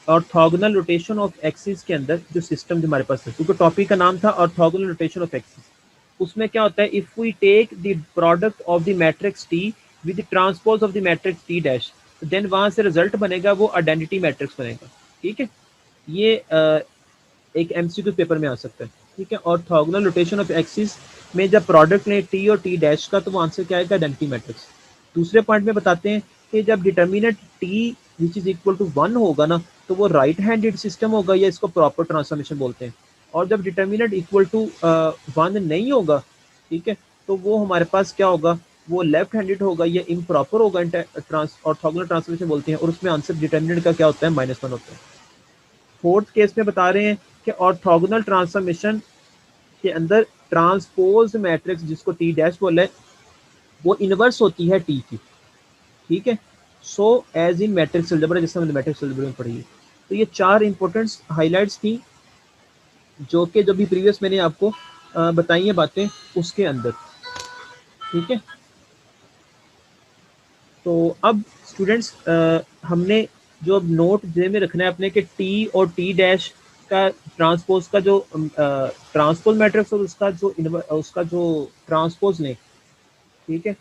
orthogonal rotation of axis के अंदर जो सिस्टम जो हमारे पास है, क्योंकि टॉपिक का नाम था ऑर्थोगोनल रोटेशन ऑफ एक्सिस, उसमें क्या होता है, if we take the product of the matrix T with the transpose of the matrix T dash, then वहां से रिजल्ट बनेगा वो आइडेंटिटी मैट्रिक्स बनेगा, ठीक है। ये एक एमसीक्यू पेपर में आ सकता है, ठीक है। ऑर्थोगोनल रोटेशन ऑफ एक्सिस में जब प्रोडक्ट लें टी और टी डैश का, तो वो आंसर क्या आएगा, आइडेंटिटी मैट्रिक्स। दूसरे पॉइंट में बताते हैं कि जब determinant T which is equal to 1 होगा ना, तो वो राइट हैंडेड सिस्टम होगा या इसको प्रॉपर ट्रांसफॉर्मेशन बोलते हैं। और जब डिटर्मिनेंट इक्वल टू 1 नहीं होगा, ठीक है, तो वो हमारे पास क्या होगा, वो लेफ्ट हैंडेड होगा या इम्प्रॉपर होगा, ऑर्थोगोनल ट्रांसफॉर्मेशन बोलते हैं, और उसमें आंसर डिटर्मिनेंट का क्या होता है, -1 होता है। फोर्थ केस में बता रहे हैं कि ऑर्थोगोनल ट्रांसफॉर्मेशन के अंदर ट्रांसपोज मैट्रिक्स जिसको टी डैश बोले, वो इनवर्स होती है टी की, ठीक है। So as in matrix algebra, जैसे हमने मैट्रिक्स अलजेब्रा में पढ़ी है। तो ये 4 इंपॉर्टेंट हाइलाइट्स थी जो कि जो भी प्रीवियस मैंने आपको बताई है बातें उसके अंदर, ठीक है। तो अब स्टूडेंट्स हमने जो अब नोट ध्यान में रखना है अपने कि टी और टी डैश का ट्रांसपोज का जो ट्रांसपोज मैट्रिक्स और उसका जो ट्रांसपोज लें, ठीक है,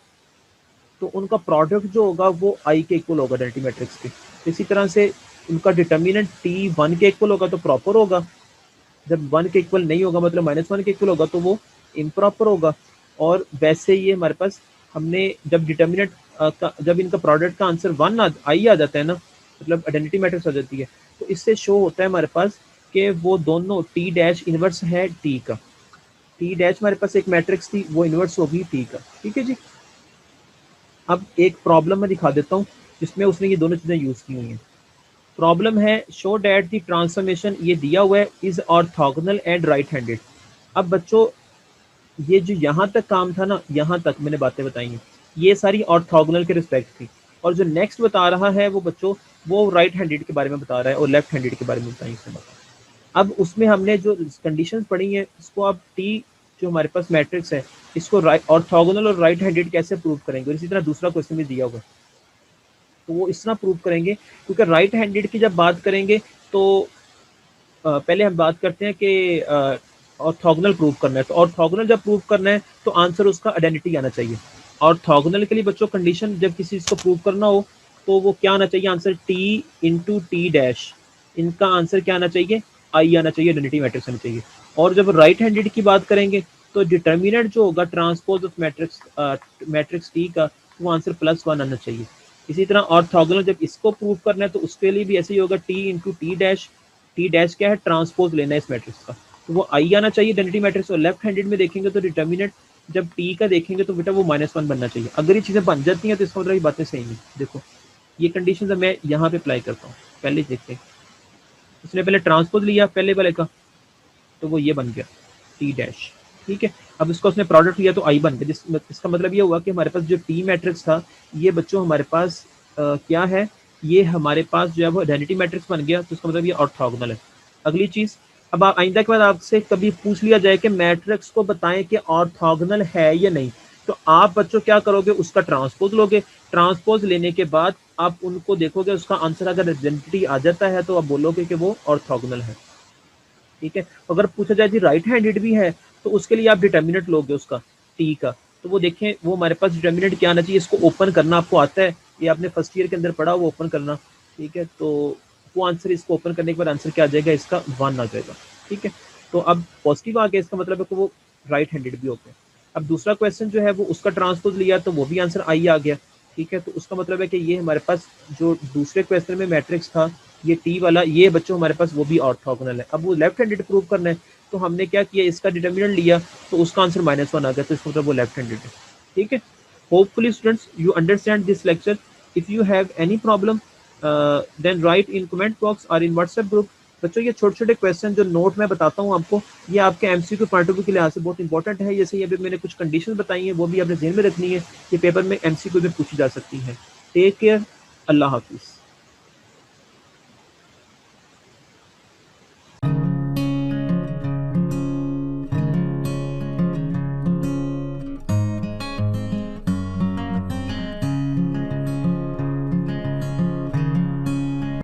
तो उनका प्रोडक्ट जो होगा वो आई के इक्वल होगा आइडेंटिटी मैट्रिक्स के। इसी तरह से उनका डिटर्मिनेंट टी 1 के इक्वल होगा तो प्रॉपर होगा, जब 1 के इक्वल नहीं होगा मतलब -1 के इक्वल होगा तो वो इम्प्रॉपर होगा। और वैसे ही हमारे पास हमने जब डिटर्मिनेंट जब इनका प्रोडक्ट का आंसर 1 आई आ जाता है ना, मतलब आइडेंटिटी मैट्रिक्स हो जाती है, तो इससे शो होता है हमारे पास कि वो दोनों टी डैश इनवर्स है टी का। टी डैश हमारे पास एक मैट्रिक्स थी, वो इनवर्स होगी टी का, ठीक है जी। अब एक प्रॉब्लम मैं दिखा देता हूँ जिसमें उसने ये दोनों चीज़ें यूज़ की हुई हैं। प्रॉब्लम है शो डैट दी ट्रांसफॉर्मेशन, ये दिया हुआ है, is orthogonal and right handed. अब बच्चों ये जो यहाँ तक काम था ना, यहाँ तक मैंने बातें बताई हैं, ये सारी ऑर्थोगोनल के रिस्पेक्ट थी। और जो नेक्स्ट बता रहा है वो बच्चों वो राइट हैंडेड के बारे में बता रहा है और लेफ्ट हैंडेड के बारे में बताई इसने बता। अब उसमें हमने जो कंडीशंस पढ़ी हैं इसको आप टी जो हमारे पास मैट्रिक्स है इसको ऑर्थोगोनल और राइट हैंडेड कैसे प्रूव करेंगे, और इसी तरह दूसरा क्वेश्चन भी दिया होगा तो वो इस तरह प्रूव करेंगे। क्योंकि राइट हैंडेड की जब बात करेंगे तो पहले हम बात करते हैं कि ऑर्थोगोनल प्रूव करना है। तो ऑर्थोगोनल जब प्रूव करना है तो आंसर उसका आइडेंटिटी आना चाहिए। ऑर्थोगोनल के लिए बच्चों कंडीशन जब किसी चीज़ को प्रूव करना हो तो वो क्या आना चाहिए, answer T into T dash, इनका आंसर क्या आना चाहिए, आई आना चाहिए, आइडेंटिटी मैट्रिक्स आना चाहिए। और जब राइट हैंडेड की बात करेंगे तो डिटर्मिनेंट जो होगा ट्रांसपोज ऑफ मैट्रिक्स टी का, वो आंसर +1 आना चाहिए। इसी तरह ऑर्थोगोनल जब इसको प्रूव करना है तो उसके लिए भी ऐसे ही होगा, T into T dash, T dash क्या है, ट्रांसपोज लेना है इस मैट्रिक्स का, तो वो आई आना चाहिए आइडेंटिटी मैट्रिक्स। और लेफ्ट हैंडेड में देखेंगे तो डिटर्मिनेंट जब टी का देखेंगे तो बेटा वो -1 बनना चाहिए। अगर ये चीज़ें बन जाती हैं तो इसका मतलब ये बातें सही हैं। देखो ये कंडीशन मैं यहाँ पे अप्लाई करता हूँ, पहले देखते हैं। उसने पहले ट्रांसपोज लिया पहले वाले का तो वो ये बन गया टी डैश, ठीक है। अब इसका उसने प्रोडक्ट लिया तो आई बन गया, इसका मतलब ये हुआ कि हमारे पास जो टी मैट्रिक्स था ये बच्चों हमारे पास क्या है, ये हमारे पास जो है वो आइडेंटिटी मैट्रिक्स बन गया, तो इसका मतलब ये ऑर्थोगोनल है। अगली चीज़, अब आइंदा के बाद आपसे कभी पूछ लिया जाए कि मैट्रिक्स को बताएं कि ऑर्थोगोनल है या नहीं, तो आप बच्चों क्या करोगे, उसका ट्रांसपोज लोगे। ट्रांसपोज लेने के बाद आप उनको देखोगे, उसका आंसर अगर आइडेंटिटी आ जाता है तो आप बोलोगे कि वो ऑर्थोगोनल है, ठीक है। अगर पूछा जाए जी राइट हैंडेड भी है तो उसके लिए आप डिटर्मिनेंट लोगे उसका टी का, तो वो देखें वो हमारे पास डिटर्मिनेंट क्या आना चाहिए, इसको ओपन करना आपको आता है, ये आपने फर्स्ट ईयर के अंदर पढ़ा वो ओपन करना, ठीक है। तो वो आंसर इसको ओपन करने के बाद आंसर क्या आ जाएगा, इसका 1 आ जाएगा, ठीक है। तो अब पॉजिटिव आ गया, इसका मतलब है कि वो राइट हैंडेड भी होते हैं। अब दूसरा क्वेश्चन जो है वो उसका ट्रांसपोज लिया तो वो भी आंसर आई आ गया, ठीक है। तो उसका मतलब है कि ये हमारे पास जो दूसरे क्वेश्चन में मैट्रिक्स था ये टी वाला, ये बच्चों हमारे पास वो भी ऑर्थोगोनल है। अब वो लेफ्ट हैंडेड प्रूव करना है तो हमने क्या किया, इसका डिटर्मिनेंट लिया तो उसका आंसर -1 आ गया, तो इसका मतलब वो लेफ्ट हैंडेड है, ठीक है। Hopefully students you understand this lecture. If you have any problem then write in comment box और इन व्हाट्सएप ग्रुप। बच्चों ये छोटे छोटे क्वेश्चन जो नोट में बताता हूँ आपको, ये आपके एमसीक्यू पॉइंट ऑफ व्यू के लिहाज से बहुत इंपॉर्टेंट है। जैसे ये अभी मैंने कुछ कंडीशन बताई हैं वो भी आपने ध्यान में रखनी है, ये पेपर में एमसीक्यू में पूछी जा सकती है। टेक केयर, अल्लाह हाफिज़।